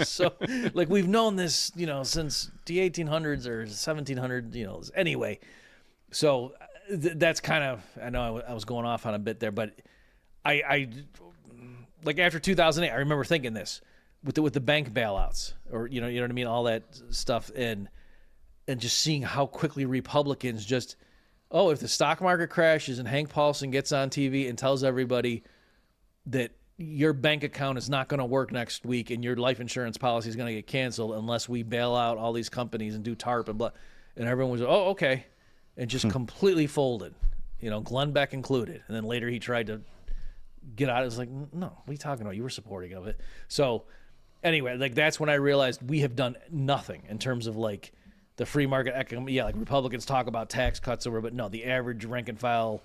So like we've known this, since the 1800s or 1700s, anyway. So that's kind of, I know I was going off on a bit there, but I like after 2008, I remember thinking this with the bank bailouts, or you know what I mean, all that stuff, and just seeing how quickly Republicans just, if the stock market crashes and Hank Paulson gets on TV and tells everybody that your bank account is not going to work next week and your life insurance policy is going to get canceled unless we bail out all these companies and do TARP and blah, and everyone was, okay, and just completely folded, Glenn Beck included, and then later he tried to get out. It was like, no, what are you talking about? You were supporting of it. So anyway, like that's when I realized we have done nothing in terms of like the free market economy. Yeah, like Republicans talk about tax cuts over, but no, the average rank and file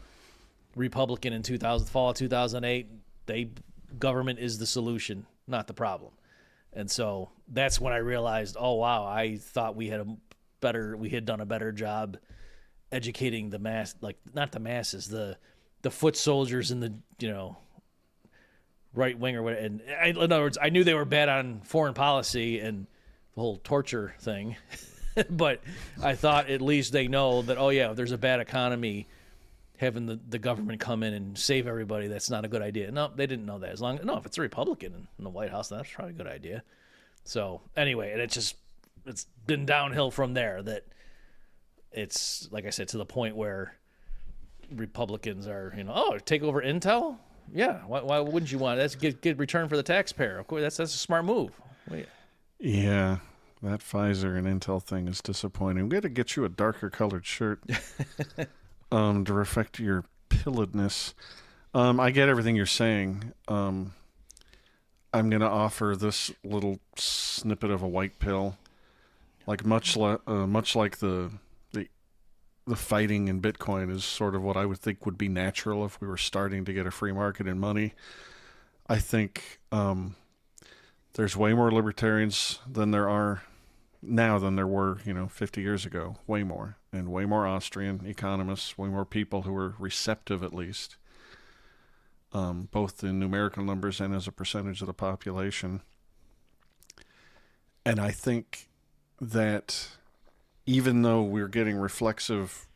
Republican in fall of 2008, government is the solution, not the problem. And so that's when I realized, oh wow, I thought we had done a better job educating the mass, like not the masses, the foot soldiers and the right wing or whatever. And in other words, I knew they were bad on foreign policy and the whole torture thing, but I thought at least they know that, if there's a bad economy, having the government come in and save everybody, that's not a good idea. No, they didn't know that. If it's a Republican in the White House, then that's probably a good idea. So anyway, and it's been downhill from there. That it's, like I said, to the point where Republicans are, take over Intel. Yeah, why wouldn't you want it? That's good return for the taxpayer. Of course, that's a smart move. Wait. Yeah, that Pfizer and Intel thing is disappointing. We got to get you a darker colored shirt to reflect your pilledness. I get everything you're saying. I'm going to offer this little snippet of a white pill, like much like the fighting in Bitcoin is sort of what I would think would be natural if we were starting to get a free market in money. I think there's way more libertarians than there are now than there were, 50 years ago. Way more. And way more Austrian economists, way more people who are receptive at least, both in numerical numbers and as a percentage of the population. And I think that even though we're getting reflexive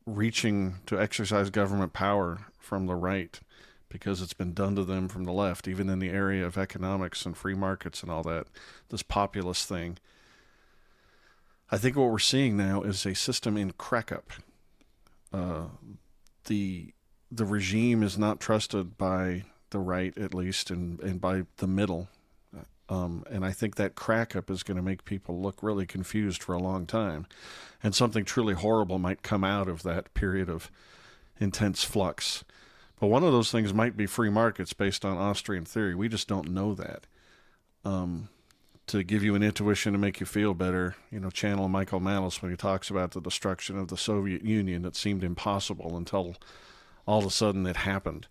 reaching to exercise government power from the right, because it's been done to them from the left, even in the area of economics and free markets and all that, this populist thing. I think what we're seeing now is a system in crack-up. The regime is not trusted by the right, at least, and by the middle. And I think that crack-up is going to make people look really confused for a long time. And something truly horrible might come out of that period of intense flux. But one of those things might be free markets based on Austrian theory. We just don't know that. To give you an intuition to make you feel better, channel Michael Malice when he talks about the destruction of the Soviet Union that seemed impossible until all of a sudden it happened.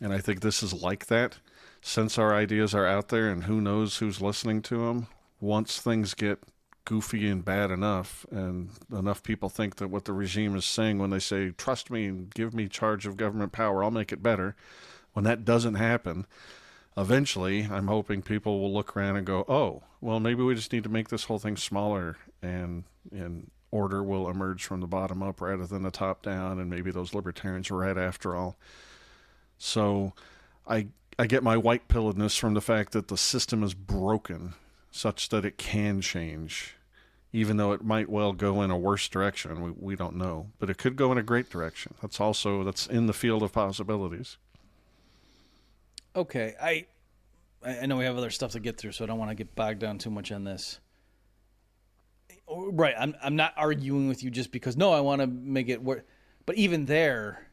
And I think this is like that. Since our ideas are out there and who knows who's listening to them, once things get goofy and bad enough, and enough people think that what the regime is saying when they say, trust me and give me charge of government power, I'll make it better, when that doesn't happen, eventually I'm hoping people will look around and go, oh, well, maybe we just need to make this whole thing smaller, and order will emerge from the bottom up rather than the top down, and maybe those libertarians are right after all. So I get my white pilledness from the fact that the system is broken such that it can change, even though it might well go in a worse direction. We don't know, but it could go in a great direction. That's in the field of possibilities. Okay, I know we have other stuff to get through, so I don't want to get bogged down too much on this. Right, I'm not arguing with you just because, no, I want to make it work. But even there,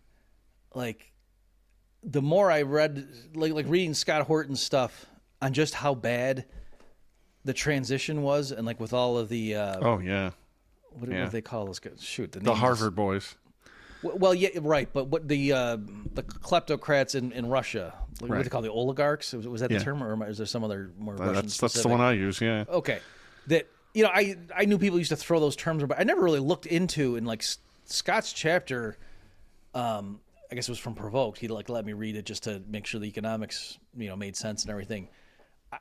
like, the more I read, like reading Scott Horton's stuff on just how bad the transition was, and like with all of the what do they call those guys? Shoot, the Harvard boys. Well, yeah, right. But what the kleptocrats in Russia, what do they call the oligarchs? Was that the term, or is there some other more Russian specific? That's the one I use. Yeah. Okay, that I knew people used to throw those terms, but I never really looked into in like Scott's chapter. I guess it was from Provoked. He let me read it just to make sure the economics made sense and everything.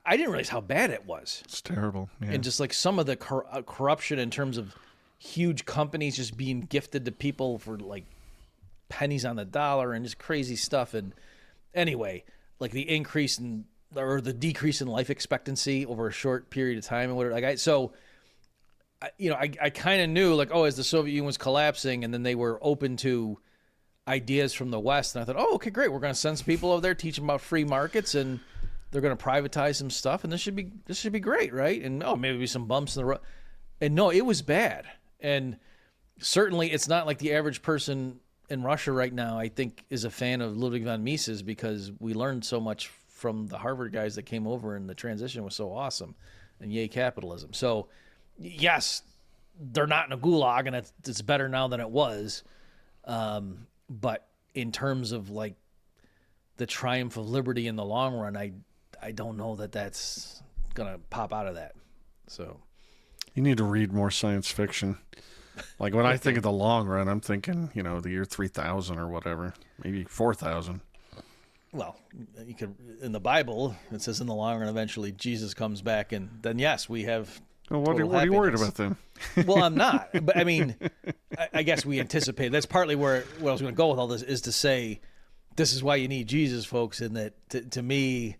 I didn't realize how bad it was. It's terrible. Yeah. And just like some of the corruption in terms of huge companies just being gifted to people for like pennies on the dollar and just crazy stuff. And anyway, like the increase in or the decrease in life expectancy over a short period of time and whatever. I kind of knew like, as the Soviet Union was collapsing, and then they were open to ideas from the West, and I thought, okay, great, we're going to send some people over there, teach them about free markets, and they're going to privatize some stuff, and this should be great, right? And maybe some bumps in the road. And no, it was bad. And certainly it's not like the average person in Russia right now, I think, is a fan of Ludwig von Mises, because we learned so much from the Harvard guys that came over, and the transition was so awesome, and yay capitalism. So yes, they're not in a gulag, and it's better now than it was. But in terms of like the triumph of liberty in the long run, I don't know that that's going to pop out of that. So you need to read more science fiction. Like when I think of the long run, I'm thinking, the year 3000 or whatever, maybe 4000. Well, you could, in the Bible, it says in the long run, eventually Jesus comes back, and then yes, we have. Well, what are you worried about then? Well, I'm not. But I mean, I guess we anticipate. That's partly where I was going to go with all this, is to say, this is why you need Jesus, folks. And that to me,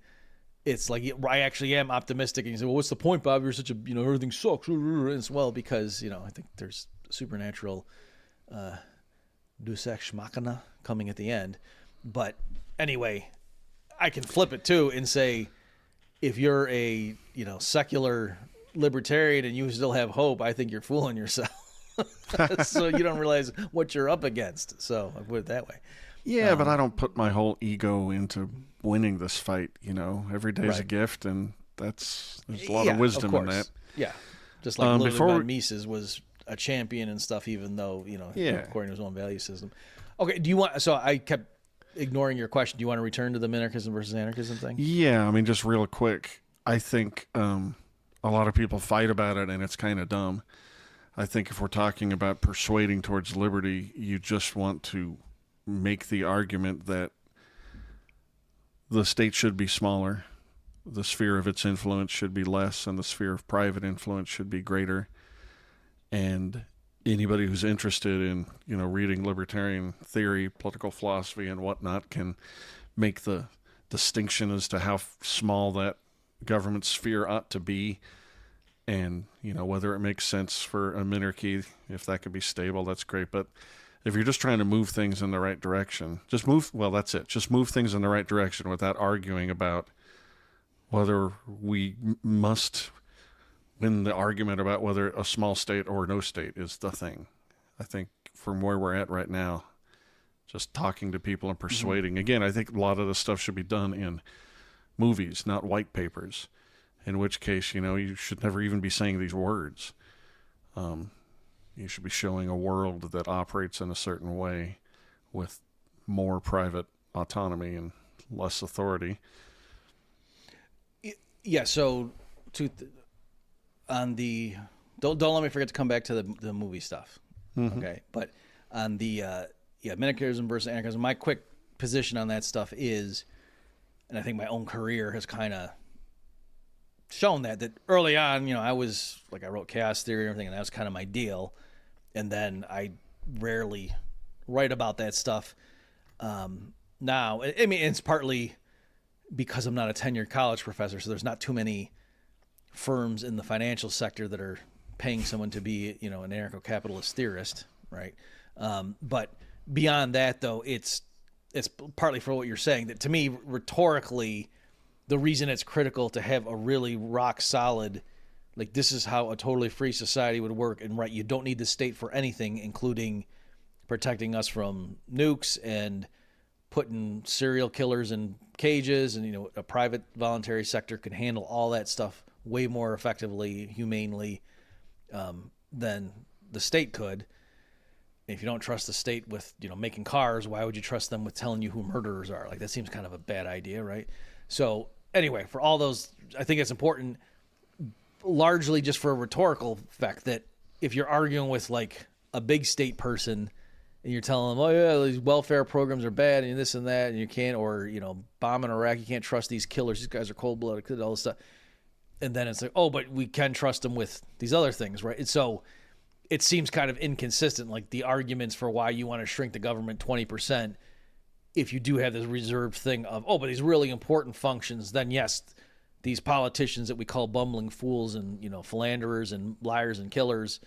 it's like I actually am optimistic. And you say, well, what's the point, Bob? You're such a everything sucks. And it's because I think there's supernatural Deus ex machina coming at the end. But anyway, I can flip it too and say, if you're a secular libertarian and you still have hope, I think you're fooling yourself. So you don't realize what you're up against. So I put it that way. Yeah, but I don't put my whole ego into winning this fight. Every day's a gift, and there's a lot of wisdom in that. Yeah, just like Ludwig von Mises was a champion and stuff, even though according to his own value system. Okay, do you want? So I kept ignoring your question. Do you want to return to the minarchism versus anarchism thing? Yeah, I mean, just real quick. I think a lot of people fight about it, and it's kind of dumb. I think if we're talking about persuading towards liberty, you just want to make the argument that the state should be smaller, the sphere of its influence should be less, and the sphere of private influence should be greater. And anybody who's interested in, reading libertarian theory, political philosophy, and whatnot can make the distinction as to how small that government sphere ought to be, and whether it makes sense for a monarchy, if that could be stable, that's great. But if you're just trying to move things in the right direction, just move things in the right direction without arguing about whether we must win the argument about whether a small state or no state is the thing. I think from where we're at right now, just talking to people and persuading. Again, I think a lot of this stuff should be done in movies, not white papers, in which case, you should never even be saying these words. You should be showing a world that operates in a certain way with more private autonomy and less authority. Yeah, so on the don't let me forget to come back to the movie stuff. Okay, but on the minarchism versus anarchism, my quick position on that stuff is, and I think my own career has kind of shown that early on, I wrote chaos theory and everything, and that was kind of my deal. And then I rarely write about that stuff now. I mean, it's partly because I'm not a tenured college professor, so there's not too many firms in the financial sector that are paying someone to be, an anarcho-capitalist theorist, right? But beyond that, though, it's partly for what you're saying, that to me, rhetorically, the reason it's critical to have a really rock-solid, like, this is how a totally free society would work, and right, you don't need the state for anything, including protecting us from nukes and putting serial killers in cages, and a private voluntary sector can handle all that stuff way more effectively, humanely, than the state could. If you don't trust the state with making cars, why would you trust them with telling you who murderers are? Like, that seems kind of a bad idea, right? So anyway, for all those, I think it's important, largely just for a rhetorical fact, that if you're arguing with like a big state person and you're telling them, oh yeah, these welfare programs are bad and this and that, and you can't, or bomb in Iraq, you can't trust these killers, these guys are cold-blooded, all this stuff, and then it's like, oh, but we can trust them with these other things, right? And so it seems kind of inconsistent, like the arguments for why you want to shrink the government 20%, if you do have this reserved thing of, oh, but these really important functions, then yes, these politicians that we call bumbling fools and philanderers and liars and killers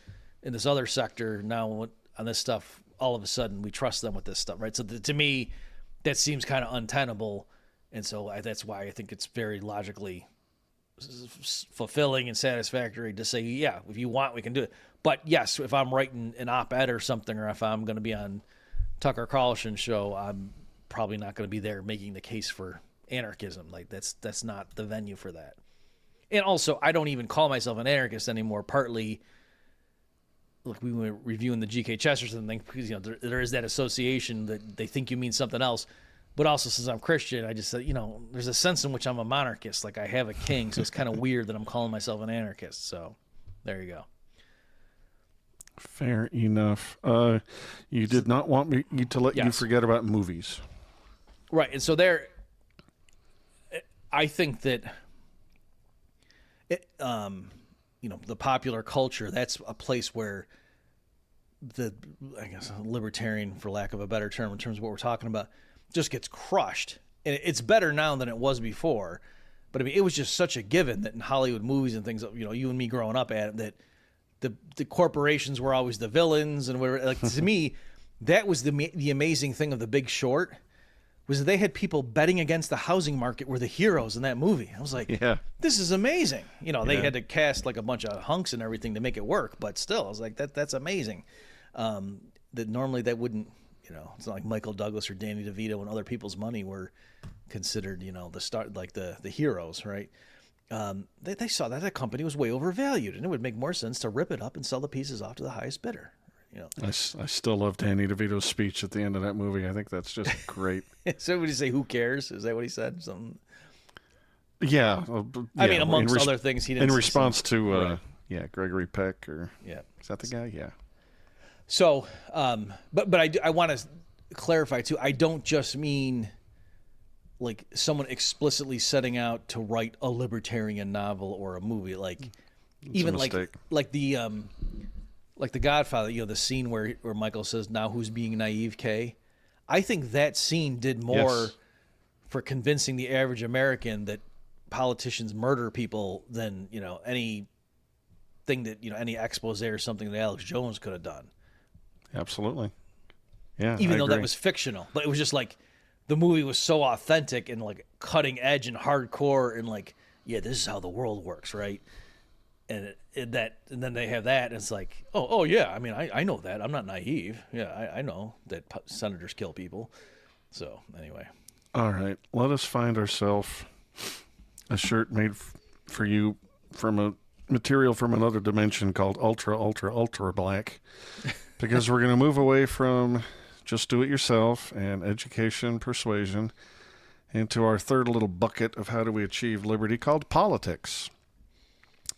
in this other sector, now on this stuff, all of a sudden we trust them with this stuff, right? So to me, that seems kind of untenable, and so that's why I think it's very logically fulfilling and satisfactory to say, yeah, if you want, we can do it. But yes, if I'm writing an op-ed or something, or if I'm going to be on Tucker Carlson's show, I'm probably not going to be there making the case for anarchism. Like, that's not the venue for that. And also, I don't even call myself an anarchist anymore, partly like we were reviewing the G.K. Chesterton thing, because there is that association that they think you mean something else. But also, since I'm Christian, I just said, there's a sense in which I'm a monarchist. Like, I have a king, so it's kind of weird that I'm calling myself an anarchist. So there you go. Fair enough. You did not want me to let you forget about movies. Right. And so I think that the popular culture, that's a place where I guess libertarian, for lack of a better term, in terms of what we're talking about, just gets crushed. And it's better now than it was before. But I mean, it was just such a given that in Hollywood movies and things, you and me growing up at it, that the corporations were always the villains and whatever. Like, to me, that was the amazing thing of The Big Short, was that they had people betting against the housing market were the heroes in that movie. I was like, yeah, this is amazing. They had to cast like a bunch of hunks and everything to make it work, but still, I was like, that's amazing. That normally that wouldn't, it's not like Michael Douglas or Danny DeVito and other people's money were considered, the start, like the heroes, right? They saw that company was way overvalued, and it would make more sense to rip it up and sell the pieces off to the highest bidder. I still love Danny DeVito's speech at the end of that movie. I think that's just great. So would you say, who cares? Is that what he said? Something? Yeah. I mean, amongst other things, he didn't. In response to, Gregory Peck, or is that the guy? Yeah. So, but I want to clarify too. I don't just mean like someone explicitly setting out to write a libertarian novel or a movie. Like, it's even like the Godfather, the scene where Michael says, "Now who's being naive, Kay?" I think that scene did more for convincing the average American that politicians murder people than, any thing that, any expose or something that Alex Jones could have done. Absolutely. Yeah. Even I though agree. that was fictional, but it was just like the movie was so authentic and like cutting edge and hardcore and like, yeah, this is how the world works. Right. And and then they have that, and it's like, oh yeah. I mean, I know that. I'm not naive. Yeah, I know that senators kill people. So anyway, All right, let us find ourselves a shirt made for you from a material from another dimension called ultra, ultra, ultra black, because we're going to move away from just do it yourself and education, persuasion, into our third little bucket of how do we achieve liberty called politics.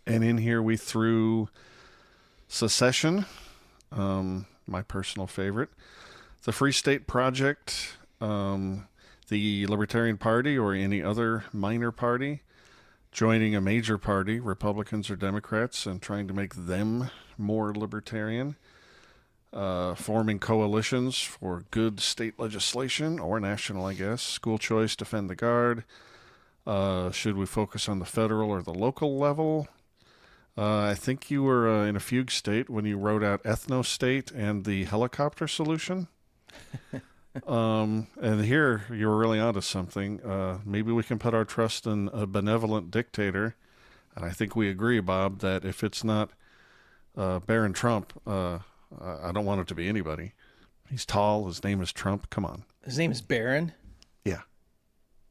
And in here we threw secession, my personal favorite, the Free State Project, the Libertarian Party or any other minor party, joining a major party, Republicans or Democrats, and trying to make them more libertarian, forming coalitions for good state legislation or national, I guess, school choice, defend the guard. Should we focus on the federal or the local level? I think you were in a fugue state when you wrote out ethno-state and the helicopter solution. And here you were really onto something. Maybe we can put our trust in a benevolent dictator. And I think we agree, Bob, that if it's not Baron Trump, I don't want it to be anybody. He's tall. His name is Trump. Come on. his name is Barron. Yeah.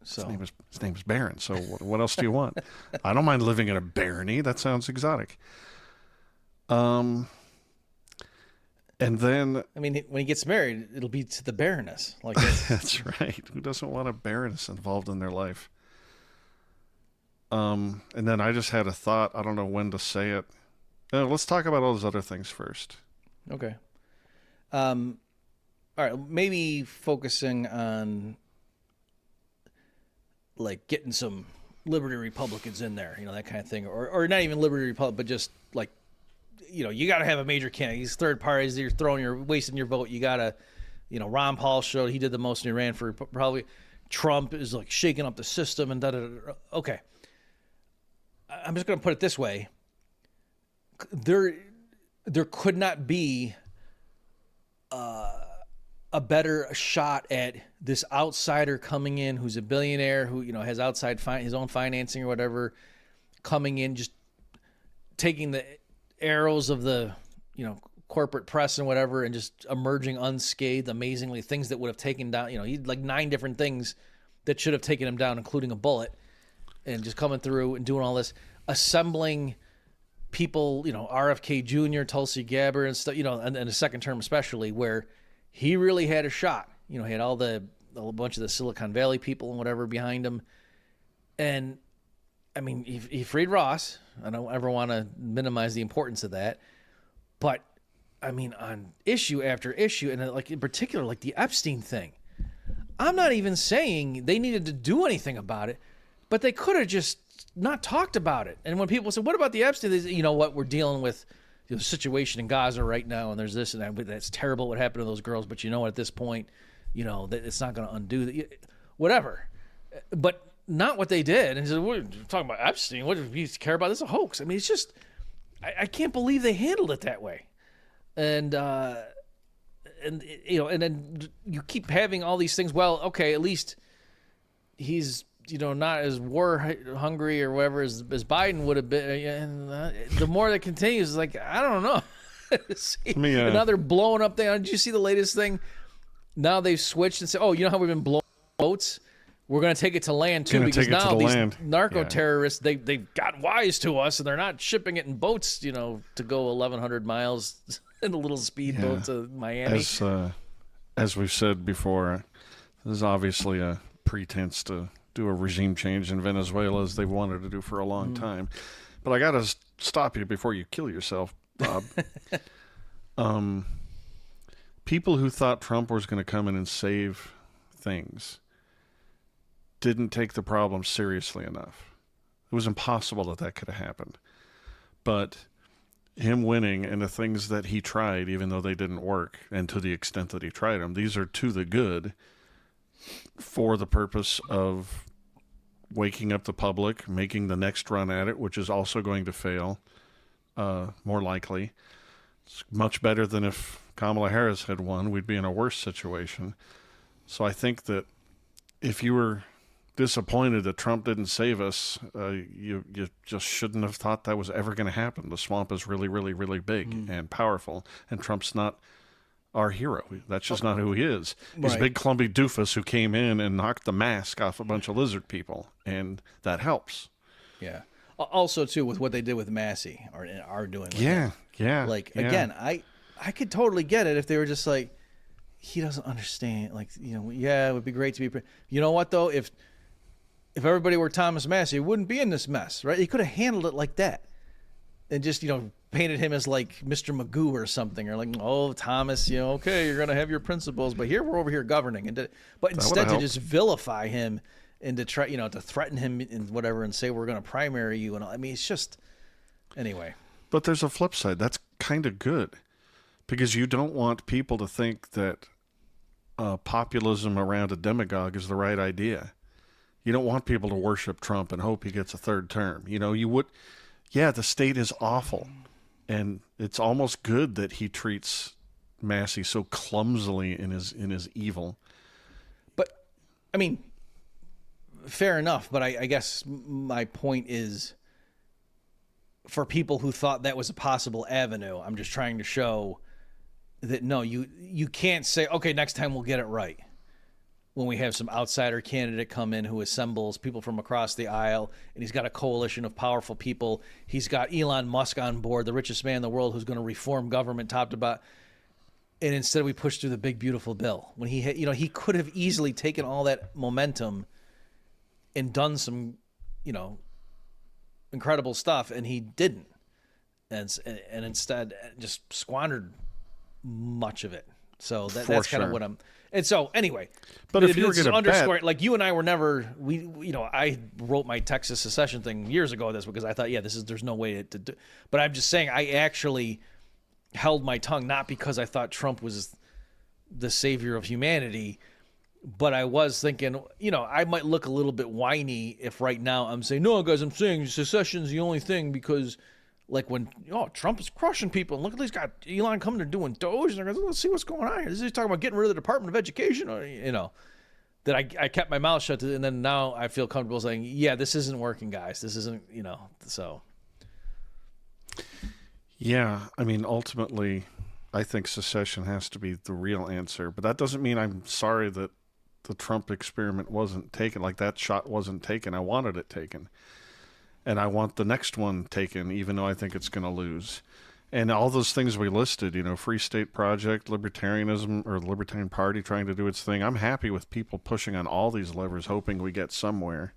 So His name is Baron. So what else do you want? I don't mind living in a barony. That sounds exotic. And then I mean, when he gets married, it'll be to the Baroness. Like that's, that's right. Who doesn't want a baroness involved in their life? And then I just had a thought. I don't know when to say it. Let's talk about all those other things first. okay. All right. Maybe focusing on like getting some Liberty Republicans in there, that kind of thing, or not even Liberty Republic, but just like, you got to have a major candidate. These third parties, you're wasting your vote. You got to, Ron Paul showed he did the most and he ran for probably. Trump is like shaking up the system and Okay. I'm just going to put it this way. There could not be a better shot at this outsider coming in who's a billionaire who has outside his own financing or whatever, coming in, just taking the arrows of the corporate press and whatever and just emerging unscathed, amazingly, things that would have taken down, he had like 9 different things that should have taken him down, including a bullet, and just coming through and doing all this, assembling people, RFK Jr., Tulsi Gabbard and stuff, and the second term especially, where he really had a shot. He had a bunch of the Silicon Valley people and whatever behind him. And I mean, he freed Ross. I don't ever want to minimize the importance of that. But I mean, on issue after issue, and like in particular, like the Epstein thing, I'm not even saying they needed to do anything about it, but they could have just not talked about it. And when people say, what about the Epstein? They say, you know what, we're dealing with the situation in Gaza right now, and there's this and that. That's terrible what happened to those girls, but at this point, that it's not going to undo that. Whatever. But not what they did. And he said, we're talking about Epstein. What do you care about? This is a hoax. I mean, it's just, I can't believe they handled it that way. And then you keep having all these things. Well, okay, at least he's, not as war hungry or whatever as Biden would have been. And the more that continues, it's like, I don't know. And now they're blowing up there. Did you see the latest thing? Now they've switched and said, oh, you know how we've been blowing boats? We're going to take it to land too, because now these narco terrorists, they've gotten wise to us, and they're not shipping it in boats, to go 1,100 miles in a little speedboat to Miami. As we've said before, this is obviously a pretense to do a regime change in Venezuela, as they've wanted to do for a long time. But I got to stop you before you kill yourself, Bob. People who thought Trump was going to come in and save things didn't take the problem seriously enough. It was impossible that could have happened. But him winning and the things that he tried, even though they didn't work, and to the extent that he tried them, these are to the good. for the purpose of waking up the public, making the next run at it, which is also going to fail, more likely. It's much better than if Kamala Harris had won. We'd be in a worse situation. So I think that if you were disappointed that Trump didn't save us, you just shouldn't have thought that was ever going to happen. The swamp is really, really, really big and powerful, and Trump's not our hero. That's just not who he is. He's a big clumpy doofus who came in and knocked the mask off a bunch of lizard people, and that helps. Yeah. Also, too, with what they did with Massey, or are doing with him. Yeah. Again, I could totally get it if they were just like, he doesn't understand. Like, it would be great to be. You know what, though? If everybody were Thomas Massey, he wouldn't be in this mess, right? He could have handled it like that. And just, painted him as like Mr. Magoo or something, or like, oh, Thomas, okay, you're going to have your principles, but we're over here governing. But instead to just vilify him and to try, to threaten him and whatever and say, we're going to primary you. And all. I mean, it's just, anyway. But there's a flip side. That's kind of good, because you don't want people to think that populism around a demagogue is the right idea. You don't want people to worship Trump and hope he gets a third term. You would, the state is awful. And it's almost good that he treats Massey so clumsily in his evil. But, I mean, fair enough. But I guess my point is, for people who thought that was a possible avenue, I'm just trying to show that, no, you can't say, okay, next time we'll get it right. When we have some outsider candidate come in who assembles people from across the aisle, and he's got a coalition of powerful people. He's got Elon Musk on board, the richest man in the world, who's going to reform government top to bottom. And instead we push through the big, beautiful bill. When he could have easily taken all that momentum and done some, incredible stuff, and he didn't. And instead just squandered much of it. So that's kind of what I'm. And so anyway, but if you were going to underscore, like you and I were never, I wrote my Texas secession thing years ago. This because I thought, there's no way to do. But I'm just saying, I actually held my tongue, not because I thought Trump was the savior of humanity, but I was thinking, I might look a little bit whiny if right now I'm saying, no, guys, I'm saying secession's the only thing because. Like when Trump is crushing people, and look at these guys, Elon coming to doing Doge, and they're going, let's see what's going on here. This is talking about getting rid of the Department of Education, that I kept my mouth shut, and then now I feel comfortable saying, this isn't working, guys. This isn't, so. Yeah, I mean, ultimately, I think secession has to be the real answer, but that doesn't mean I'm sorry that the Trump experiment wasn't taken, like that shot wasn't taken. I wanted it taken. And I want the next one taken, even though I think it's going to lose. And all those things we listed, Free State Project, libertarianism, or the Libertarian Party trying to do its thing. I'm happy with people pushing on all these levers, hoping we get somewhere.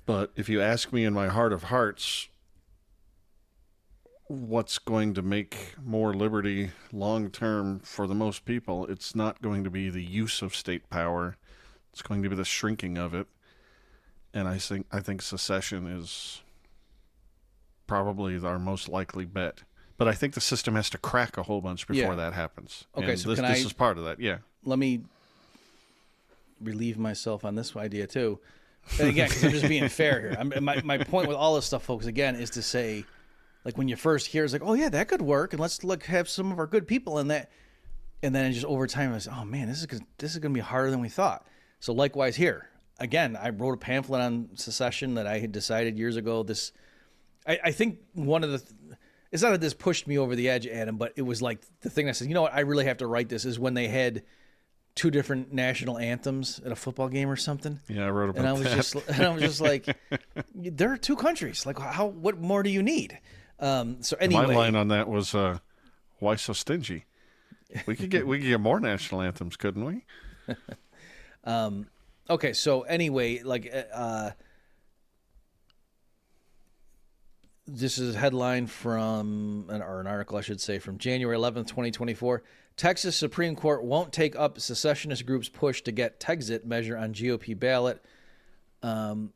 But if you ask me in my heart of hearts, what's going to make more liberty long-term for the most people, it's not going to be the use of state power. It's going to be the shrinking of it. And I think secession is probably our most likely bet. But I think the system has to crack a whole bunch before that happens. Okay, and so this is part of that, yeah. Let me relieve myself on this idea, too. And again, because I'm just being fair here. My point with all this stuff, folks, again, is to say, like, when you first hear, it's like, oh, yeah, that could work, and let's have some of our good people in that. And then just over time, I say, oh, man, this is going to be harder than we thought. So likewise here. Again, I wrote a pamphlet on secession that I had decided years ago. I think one of it's not that this pushed me over the edge, Adam, but it was like the thing that said, what, I really have to write this, is when they had two different national anthems at a football game or something. Yeah, I wrote about that. And I was just like, there are two countries. Like, what more do you need? So anyway, my line on that was, why so stingy? We could get more national anthems, couldn't we? Okay, so anyway, this is a headline from, or an article, I should say, from January 11th, 2024. Texas Supreme Court won't take up secessionist groups' push to get Texit measure on GOP ballot. And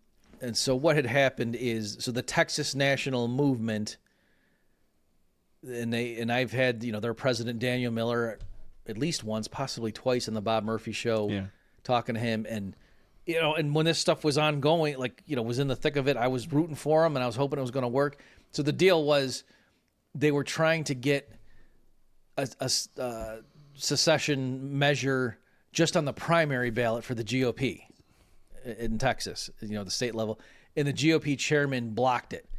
so what had happened is, the Texas National Movement, and I've had, their president, Daniel Miller, at least once, possibly twice in the Bob Murphy show, Yeah. talking to him. And, and when this stuff was ongoing, was in the thick of it, I was rooting for him and I was hoping it was going to work. So the deal was they were trying to get a secession measure just on the primary ballot for the GOP in Texas, the state level. And the GOP chairman blocked it.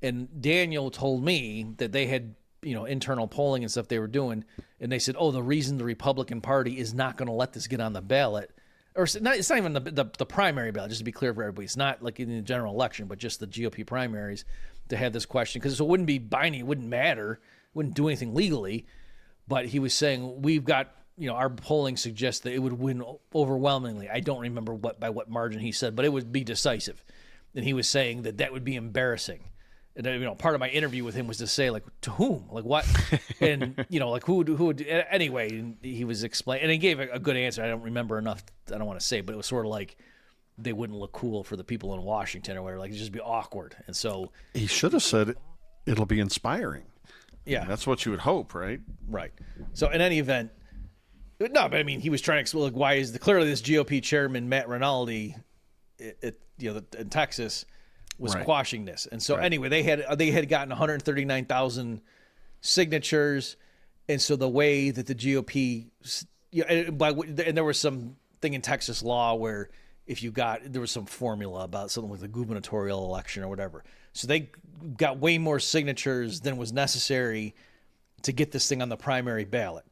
And Daniel told me that they had, internal polling and stuff they were doing. And they said, the reason the Republican Party is not going to let this get on the ballot, or it's not even the primary ballot, just to be clear for everybody. It's not like in the general election, but just the GOP primaries to have this question. Because it wouldn't be binding. It wouldn't matter. It wouldn't do anything legally. But he was saying, we've got, our polling suggests that it would win overwhelmingly. I don't remember by what margin he said, but it would be decisive. And he was saying that would be embarrassing. And, part of my interview with him was to say, like, to whom? Like, what? And, like, who would, anyway, and he was explaining, and he gave a good answer. I don't remember enough, I don't want to say, but it was sort of like they wouldn't look cool for the people in Washington or whatever. Like, it'd just be awkward. And so He should have said it'll be inspiring. Yeah. That's what you would hope, right? Right. So in any event, no, but I mean, he was trying to explain, like, why is clearly this GOP chairman, Matt Rinaldi, in Texas, was Right. quashing this. And so Right. anyway, they had gotten 139,000 signatures. And so the way that the GOP, and there was some thing in Texas law where there was some formula about something like the gubernatorial election or whatever. So they got way more signatures than was necessary to get this thing on the primary ballot.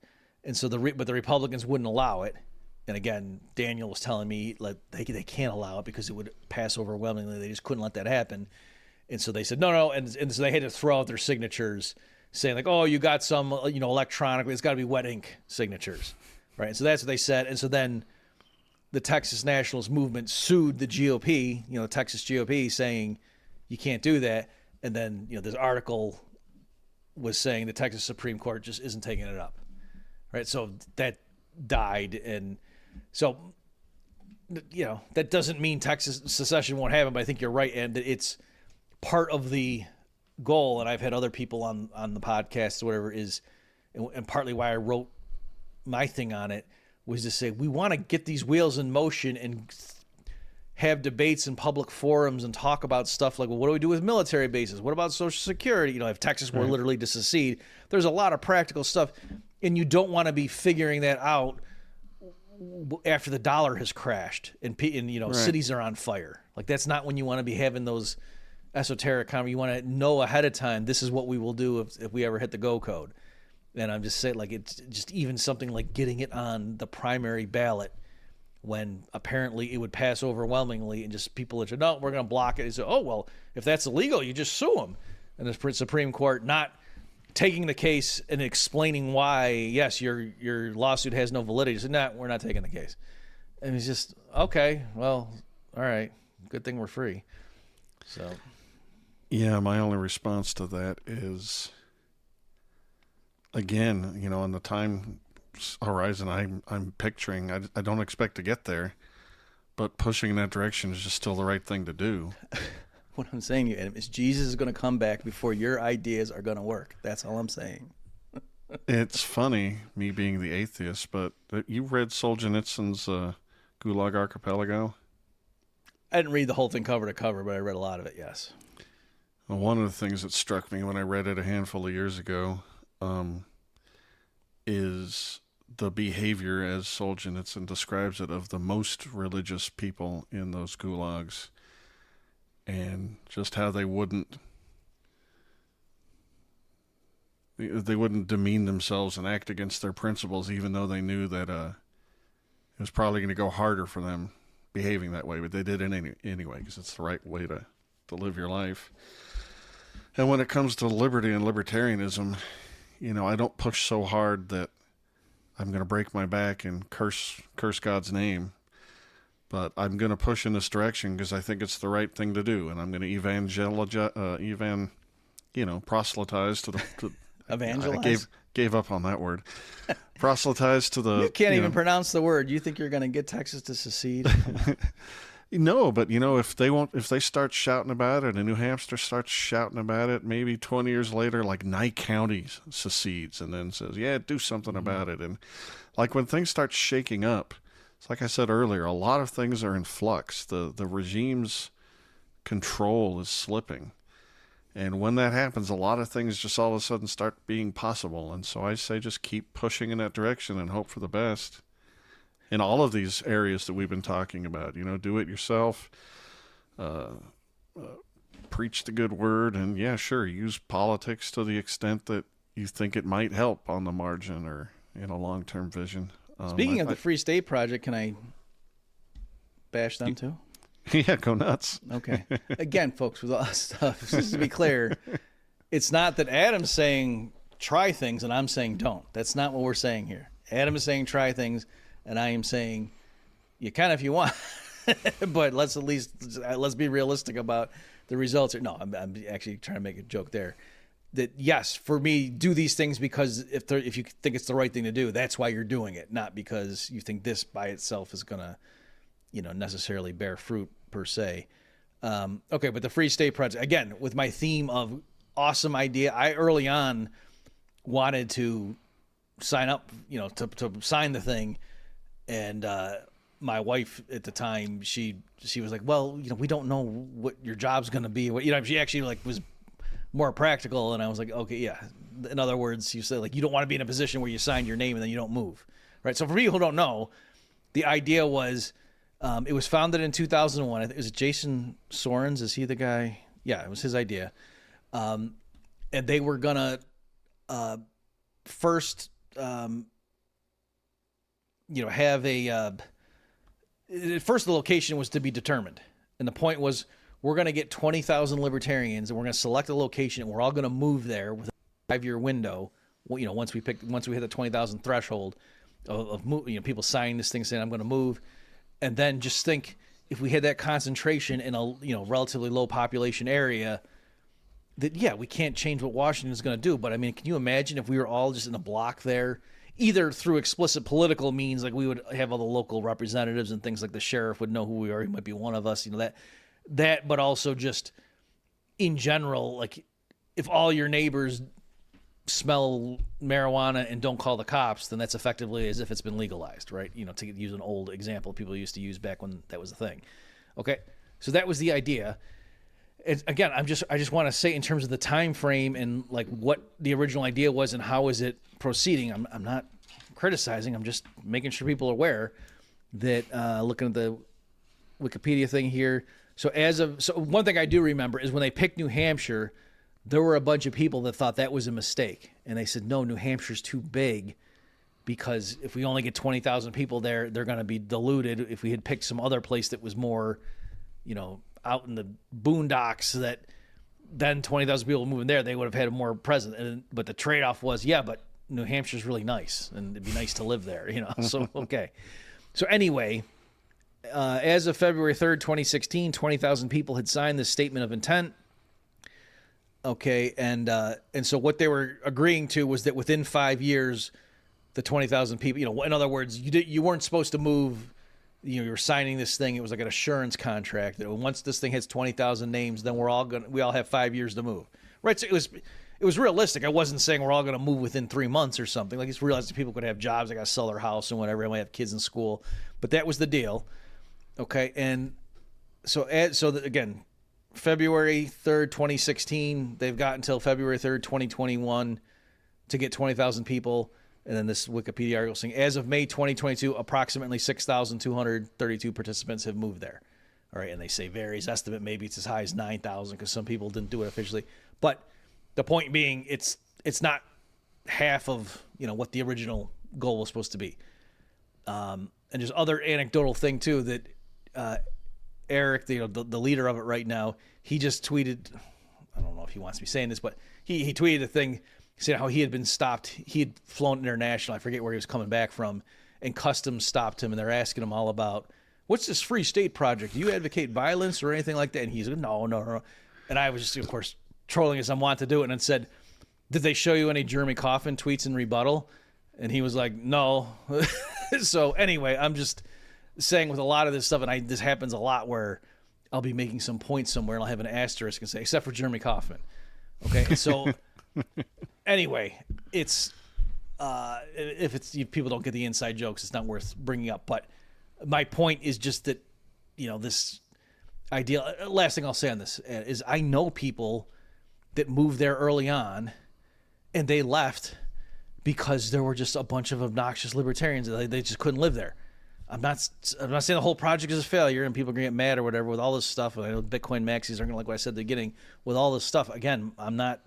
And so but the Republicans wouldn't allow it. And again, Daniel was telling me they can't allow it because it would pass overwhelmingly. They just couldn't let that happen. And so they said, no. And so they had to throw out their signatures saying like, you got some, electronically, it's got to be wet ink signatures. Right. And so that's what they said. And so then the Texas Nationalist Movement sued the GOP, the Texas GOP, saying you can't do that. And then, this article was saying the Texas Supreme Court just isn't taking it up. Right. So that died. And so, that doesn't mean Texas secession won't happen, but I think you're right. And it's part of the goal. And I've had other people on the podcast or whatever and partly why I wrote my thing on it was to say, we want to get these wheels in motion and have debates in public forums and talk about stuff like, well, what do we do with military bases? What about Social Security? If Texas were literally to secede, there's a lot of practical stuff. And you don't want to be figuring that out after the dollar has crashed and Right. cities are on fire. Like, that's not when you want to be having those esoteric conversations. You want to know ahead of time, this is what we will do if we ever hit the go code. And I'm just saying, like, it's just even something like getting it on the primary ballot when apparently it would pass overwhelmingly and just people would say, no, we're going to block it. And say, well, if that's illegal, you just sue them. And the Supreme Court not taking the case and explaining why, yes, your lawsuit has no validity. So, no, we're not taking the case. And it's just, okay, well, all right. Good thing we're free. So, Yeah, my only response to that is, again, on the time horizon I'm picturing, I don't expect to get there, but pushing in that direction is just still the right thing to do. what I'm saying to you, Adam, is Jesus is going to come back before your ideas are going to work. That's all I'm saying. It's funny, me being the atheist, but you read Solzhenitsyn's Gulag Archipelago? I didn't read the whole thing cover to cover, but I read a lot of it, yes. Well, one of the things that struck me when I read it a handful of years ago is the behavior, as Solzhenitsyn describes it, of the most religious people in those gulags, and just how they wouldn't demean themselves and act against their principles, even though they knew that it was probably going to go harder for them behaving that way, but they did it anyway because it's the right way to live your life. And when it comes to liberty and libertarianism, I don't push so hard that I'm going to break my back and curse God's name, but I'm going to push in this direction because I think it's the right thing to do, and I'm going to proselytize to the Evangelize? I gave up on that word. Proselytize to the... You can't even pronounce the word. You think you're going to get Texas to secede? No, but if they start shouting about it, and New Hampshire starts shouting about it, maybe 20 years later, like Nye County secedes and then says, yeah, do something about it. And like when things start shaking up, it's like I said earlier, a lot of things are in flux. The regime's control is slipping. And when that happens, a lot of things just all of a sudden start being possible. And so I say just keep pushing in that direction and hope for the best. In all of these areas that we've been talking about, do it yourself, preach the good word, and yeah, sure, use politics to the extent that you think it might help on the margin or in a long-term vision. Speaking of the Free State Project, can I bash them too? Yeah, go nuts. Okay. Again, folks, with all this stuff, just to be clear, it's not that Adam's saying try things and I'm saying don't. That's not what we're saying here. Adam is saying try things, and I am saying you can if you want, but let's be realistic about the results. No, I'm actually trying to make a joke there. That yes, for me, do these things because if you think it's the right thing to do, that's why you're doing it, not because you think this by itself is gonna, necessarily bear fruit per se. Okay, but the Free State Project, again, with my theme of awesome idea, I early on wanted to sign up, to sign the thing. And my wife at the time, she was like, well, we don't know what your job's going to be. She actually was more practical. And I was like, okay, yeah. In other words, you said you don't want to be in a position where you sign your name and then you don't move. Right. So for people who don't know, the idea was, it was founded in 2001. I think it was Jason Sorens. Is he the guy? Yeah, it was his idea. And they were going to first, have at first the location was to be determined. And the point was we're going to get 20,000 libertarians and we're going to select a location and we're all going to move there with a 5-year window. Once we hit the 20,000 threshold of people signing this thing saying I'm going to move. And then just think if we had that concentration in a relatively low population area, that we can't change what Washington is going to do. But I mean, can you imagine if we were all just in a block there, either through explicit political means, like we would have all the local representatives and things like the sheriff would know who we are. He might be one of us, that, but also just in general, like if all your neighbors smell marijuana and don't call the cops, then that's effectively as if it's been legalized, right? To use an old example people used to use back when that was a thing. Okay, so that was the idea. And again, I just want to say in terms of the time frame and what the original idea was and how is it proceeding. I'm not criticizing. I'm just making sure people are aware that looking at the Wikipedia thing here. So one thing I do remember is when they picked New Hampshire, there were a bunch of people that thought that was a mistake. And they said, no, New Hampshire's too big because if we only get 20,000 people there, they're going to be diluted. If we had picked some other place that was more, out in the boondocks, that then 20,000 people moving there, they would have had more presence. But the trade-off was, but New Hampshire's really nice and it'd be nice to live there, So, okay. So anyway, as of February 3rd, 2016, 20,000 people had signed this statement of intent. Okay, and so what they were agreeing to was that within 5 years, the 20,000 people, in other words, you weren't supposed to move. You were signing this thing. It was like an assurance contract that once this thing hits 20,000 names, then we all have 5 years to move. Right? So it was realistic. I wasn't saying we're all going to move within 3 months or something. It's realistic people could have jobs. They got to sell their house and whatever. They might have kids in school, but that was the deal. Okay, and again. February 3rd, 2016, they've got until February 3rd, 2021 to get 20,000 people. And then this Wikipedia article saying, as of May 2022, approximately 6,232 participants have moved there. All right, and they say varies estimate, maybe it's as high as 9,000 because some people didn't do it officially. But the point being, it's not half of what the original goal was supposed to be. And there's other anecdotal thing too that Eric, the leader of it right now, he just tweeted, I don't know if he wants me saying this, but he tweeted a thing saying how he had been stopped. He had flown international. I forget where he was coming back from, and customs stopped him, and they're asking him all about, what's this Free State Project? Do you advocate violence or anything like that? And he's like, no. And I was just, of course, trolling as I'm wont to do it, and said, did they show you any Jeremy Coffin tweets in rebuttal? And he was like, no. So anyway, I'm just... saying with a lot of this stuff, and this happens a lot where I'll be making some point somewhere and I'll have an asterisk and say, except for Jeremy Kaufman. Okay. And so anyway, it's, if people don't get the inside jokes, it's not worth bringing up. But my point is just that, this idea, last thing I'll say on this is I know people that moved there early on and they left because there were just a bunch of obnoxious libertarians. They just couldn't live there. I'm not saying the whole project is a failure and people are going to get mad or whatever with all this stuff. I know Bitcoin maxis are going to like what I said at the beginning with all this stuff. Again, I'm not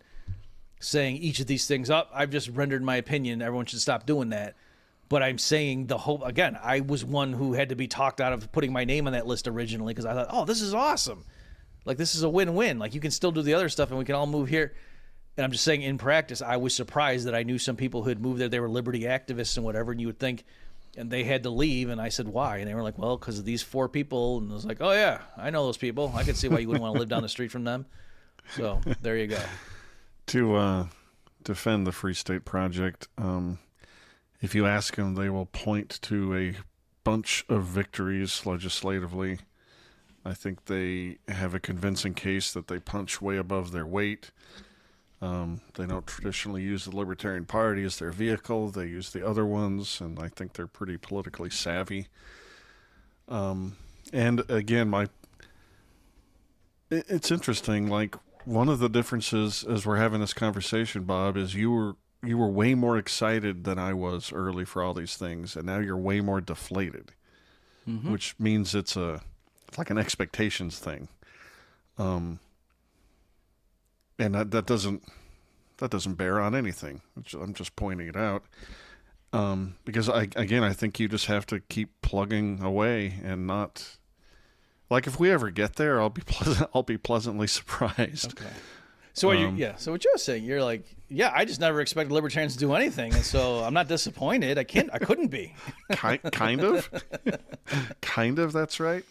saying each of these things up. I've just rendered my opinion. Everyone should stop doing that. But I'm saying again, I was one who had to be talked out of putting my name on that list originally because I thought, oh, this is awesome. Like, this is a win-win. Like, you can still do the other stuff and we can all move here. And I'm just saying, in practice, I was surprised that I knew some people who had moved there. They were liberty activists and whatever, and you would think, and they had to leave. And I said, why? And they were like, well, because of these 4 people. And I was like, oh, yeah, I know those people. I could see why you wouldn't want to live down the street from them. So there you go. To defend the Free State Project, if you ask them, they will point to a bunch of victories legislatively. I think they have a convincing case that they punch way above their weight. They don't traditionally use the Libertarian Party as their vehicle. They use the other ones, and I think they're pretty politically savvy. And again, it's interesting. Like, one of the differences as we're having this conversation, Bob, is you were way more excited than I was early for all these things, and now you're way more deflated, which means it's like an expectations thing. And that doesn't bear on anything. I'm just pointing it out. Because I think you just have to keep plugging away and not, like, if we ever get there, I'll be pleasantly surprised. Okay. So so what you're saying, you're like, yeah, I just never expected libertarians to do anything, and so I'm not disappointed. I couldn't be. Kind of. That's right.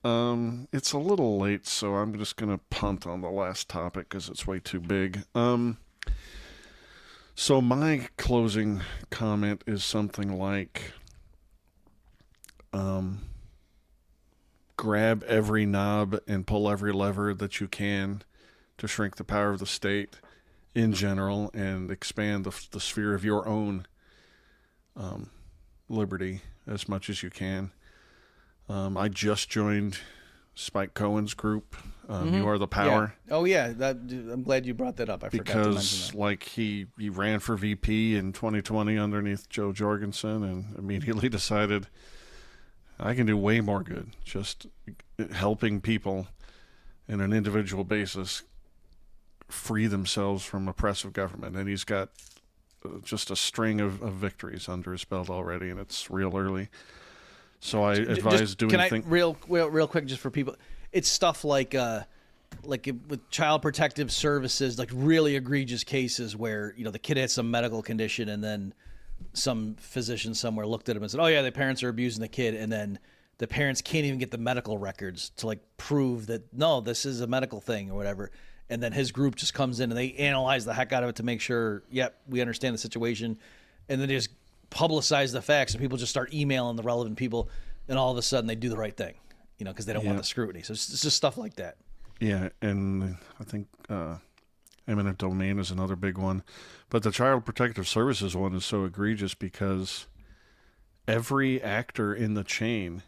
It's a little late, so I'm just going to punt on the last topic because it's way too big. So my closing comment is something like, grab every knob and pull every lever that you can to shrink the power of the state in general and expand the sphere of your own liberty as much as you can. I just joined Spike Cohen's group. You Are the Power. Yeah. Oh yeah, I'm glad you brought that up. I forgot to mention that. Because like he ran for VP in 2020 underneath Joe Jorgensen and immediately decided I can do way more good just helping people in an individual basis free themselves from oppressive government. And he's got just a string of victories under his belt already, and it's real early. So I advise doing things. Real quick, just for people, it's stuff like with child protective services, like really egregious cases where the kid had some medical condition, and then some physician somewhere looked at him and said, "Oh yeah, the parents are abusing the kid," and then the parents can't even get the medical records to like prove that no, this is a medical thing or whatever. And then his group just comes in and they analyze the heck out of it to make sure, yep, we understand the situation, and then they just publicize the facts, and people just start emailing the relevant people, and all of a sudden they do the right thing, because they don't want the scrutiny. So it's just stuff like that. Yeah, and I think eminent domain is another big one. But the Child Protective Services one is so egregious because every actor in the chain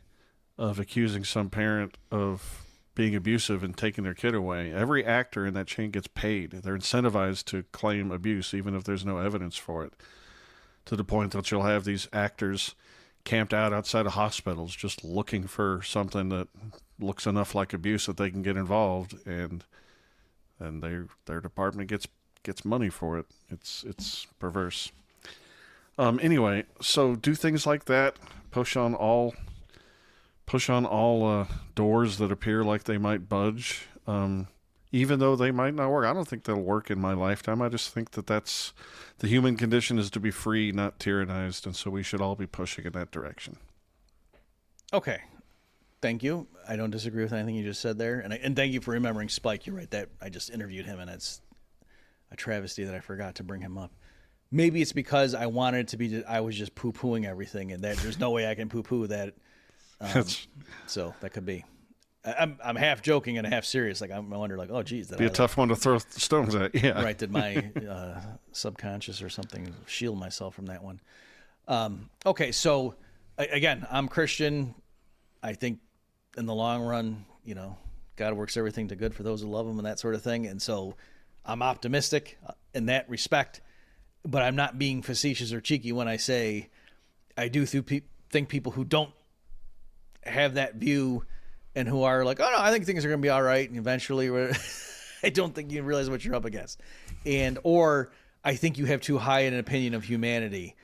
of accusing some parent of being abusive and taking their kid away, every actor in that chain gets paid. They're incentivized to claim abuse even if there's no evidence for it, to the point that you'll have these actors camped out outside of hospitals just looking for something that looks enough like abuse that they can get involved, and their department gets money for it. It's perverse. Anyway, so do things like that. Push on all doors that appear like they might budge, even though they might not work. I don't think they'll work in my lifetime. I just think that's the human condition is to be free, not tyrannized, and so we should all be pushing in that direction. Okay. Thank you. I don't disagree with anything you just said there. And thank you for remembering Spike. You're right. That I just interviewed him, and it's a travesty that I forgot to bring him up. Maybe it's because I wanted it to be, I was just poo-pooing everything, and that there's no way I can poo-poo that So that could be. I'm half joking and half serious. Like I wonder, like, oh, geez, Be a tough one to throw stones at. Yeah. right? Did my subconscious or something shield myself from that one? Okay, so again, I'm Christian. I think in the long run, God works everything to good for those who love Him and that sort of thing. And so I'm optimistic in that respect, but I'm not being facetious or cheeky when I say I do think people who don't have that view and who are like, oh no, I think things are going to be all right, and eventually, I don't think you realize what you're up against, or I think you have too high an opinion of humanity,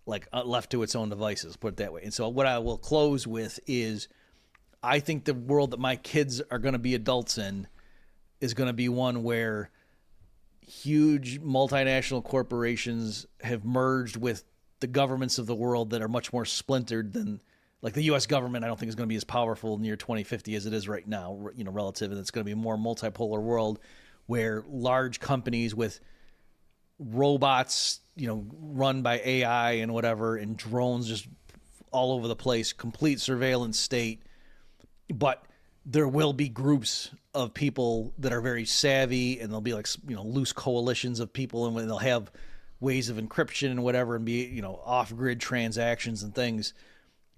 like left to its own devices, put it that way. And so what I will close with is, I think the world that my kids are going to be adults in is going to be one where huge multinational corporations have merged with the governments of the world that are much more splintered than. Like the U.S. government, I don't think is going to be as powerful in the year 2050 as it is right now, relative. And it's going to be a more multipolar world where large companies with robots, run by AI and whatever, and drones just all over the place, complete surveillance state. But there will be groups of people that are very savvy, and there'll be like, loose coalitions of people, and they'll have ways of encryption and whatever, and be, off-grid transactions and things,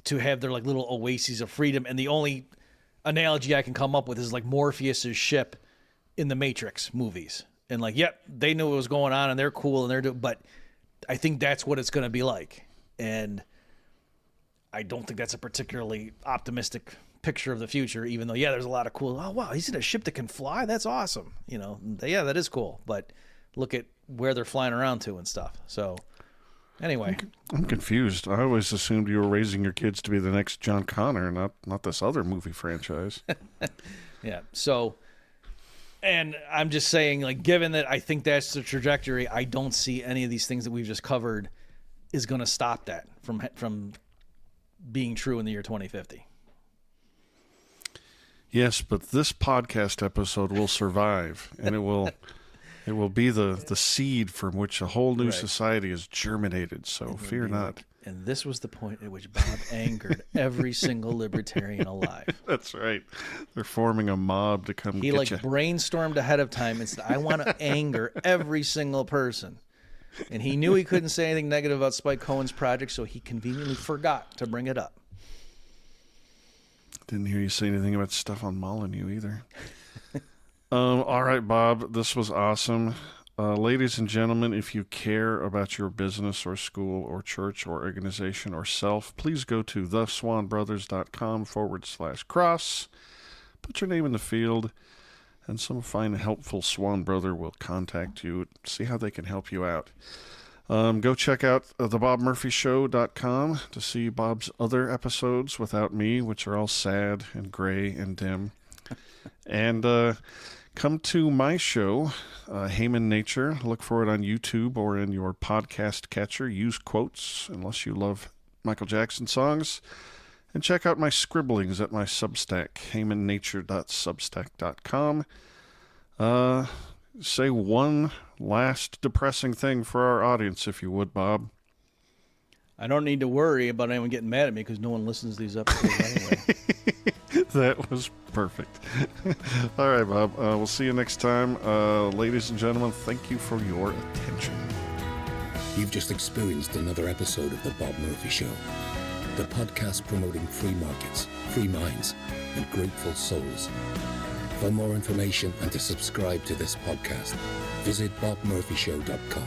to have their like little oases of freedom. And the only analogy I can come up with is like Morpheus's ship in the Matrix movies. And like, yep, they knew what was going on and they're cool and but I think that's what it's going to be like. And I don't think that's a particularly optimistic picture of the future, even though, there's a lot of cool, oh wow, he's in a ship that can fly. That's awesome. That is cool. But look at where they're flying around to and stuff. So anyway, I'm confused. I always assumed you were raising your kids to be the next John Connor, not this other movie franchise. Yeah. So, and I'm just saying, like, given that I think that's the trajectory, I don't see any of these things that we've just covered is going to stop that from being true in the year 2050. Yes, but this podcast episode will survive, and it will be the seed from which a whole new society is germinated, so fear not. And this was the point at which Bob angered every single libertarian alive. That's right. They're forming a mob to come get you. He brainstormed ahead of time and said, I want to anger every single person. And he knew he couldn't say anything negative about Spike Cohen's project, so he conveniently forgot to bring it up. Didn't hear you say anything about Stefan Molyneux either. All right, Bob, this was awesome. Ladies and gentlemen, if you care about your business or school or church or organization or self, please go to theswanbrothers.com/cross. Put your name in the field, and some fine, helpful Swan Brother will contact you, see how they can help you out. Go check out thebobmurphyshow.com to see Bob's other episodes without me, which are all sad and gray and dim. And come to my show, Haman Nature. Look for it on YouTube or in your podcast catcher. Use quotes, unless you love Michael Jackson songs. And check out my scribblings at my Substack, hamannature.substack.com. Say one last depressing thing for our audience, if you would, Bob. I don't need to worry about anyone getting mad at me because no one listens to these episodes anyway. That was perfect. All right, Bob. We'll see you next time. Ladies and gentlemen, thank you for your attention. You've just experienced another episode of The Bob Murphy Show, the podcast promoting free markets, free minds, and grateful souls. For more information and to subscribe to this podcast, visit bobmurphyshow.com.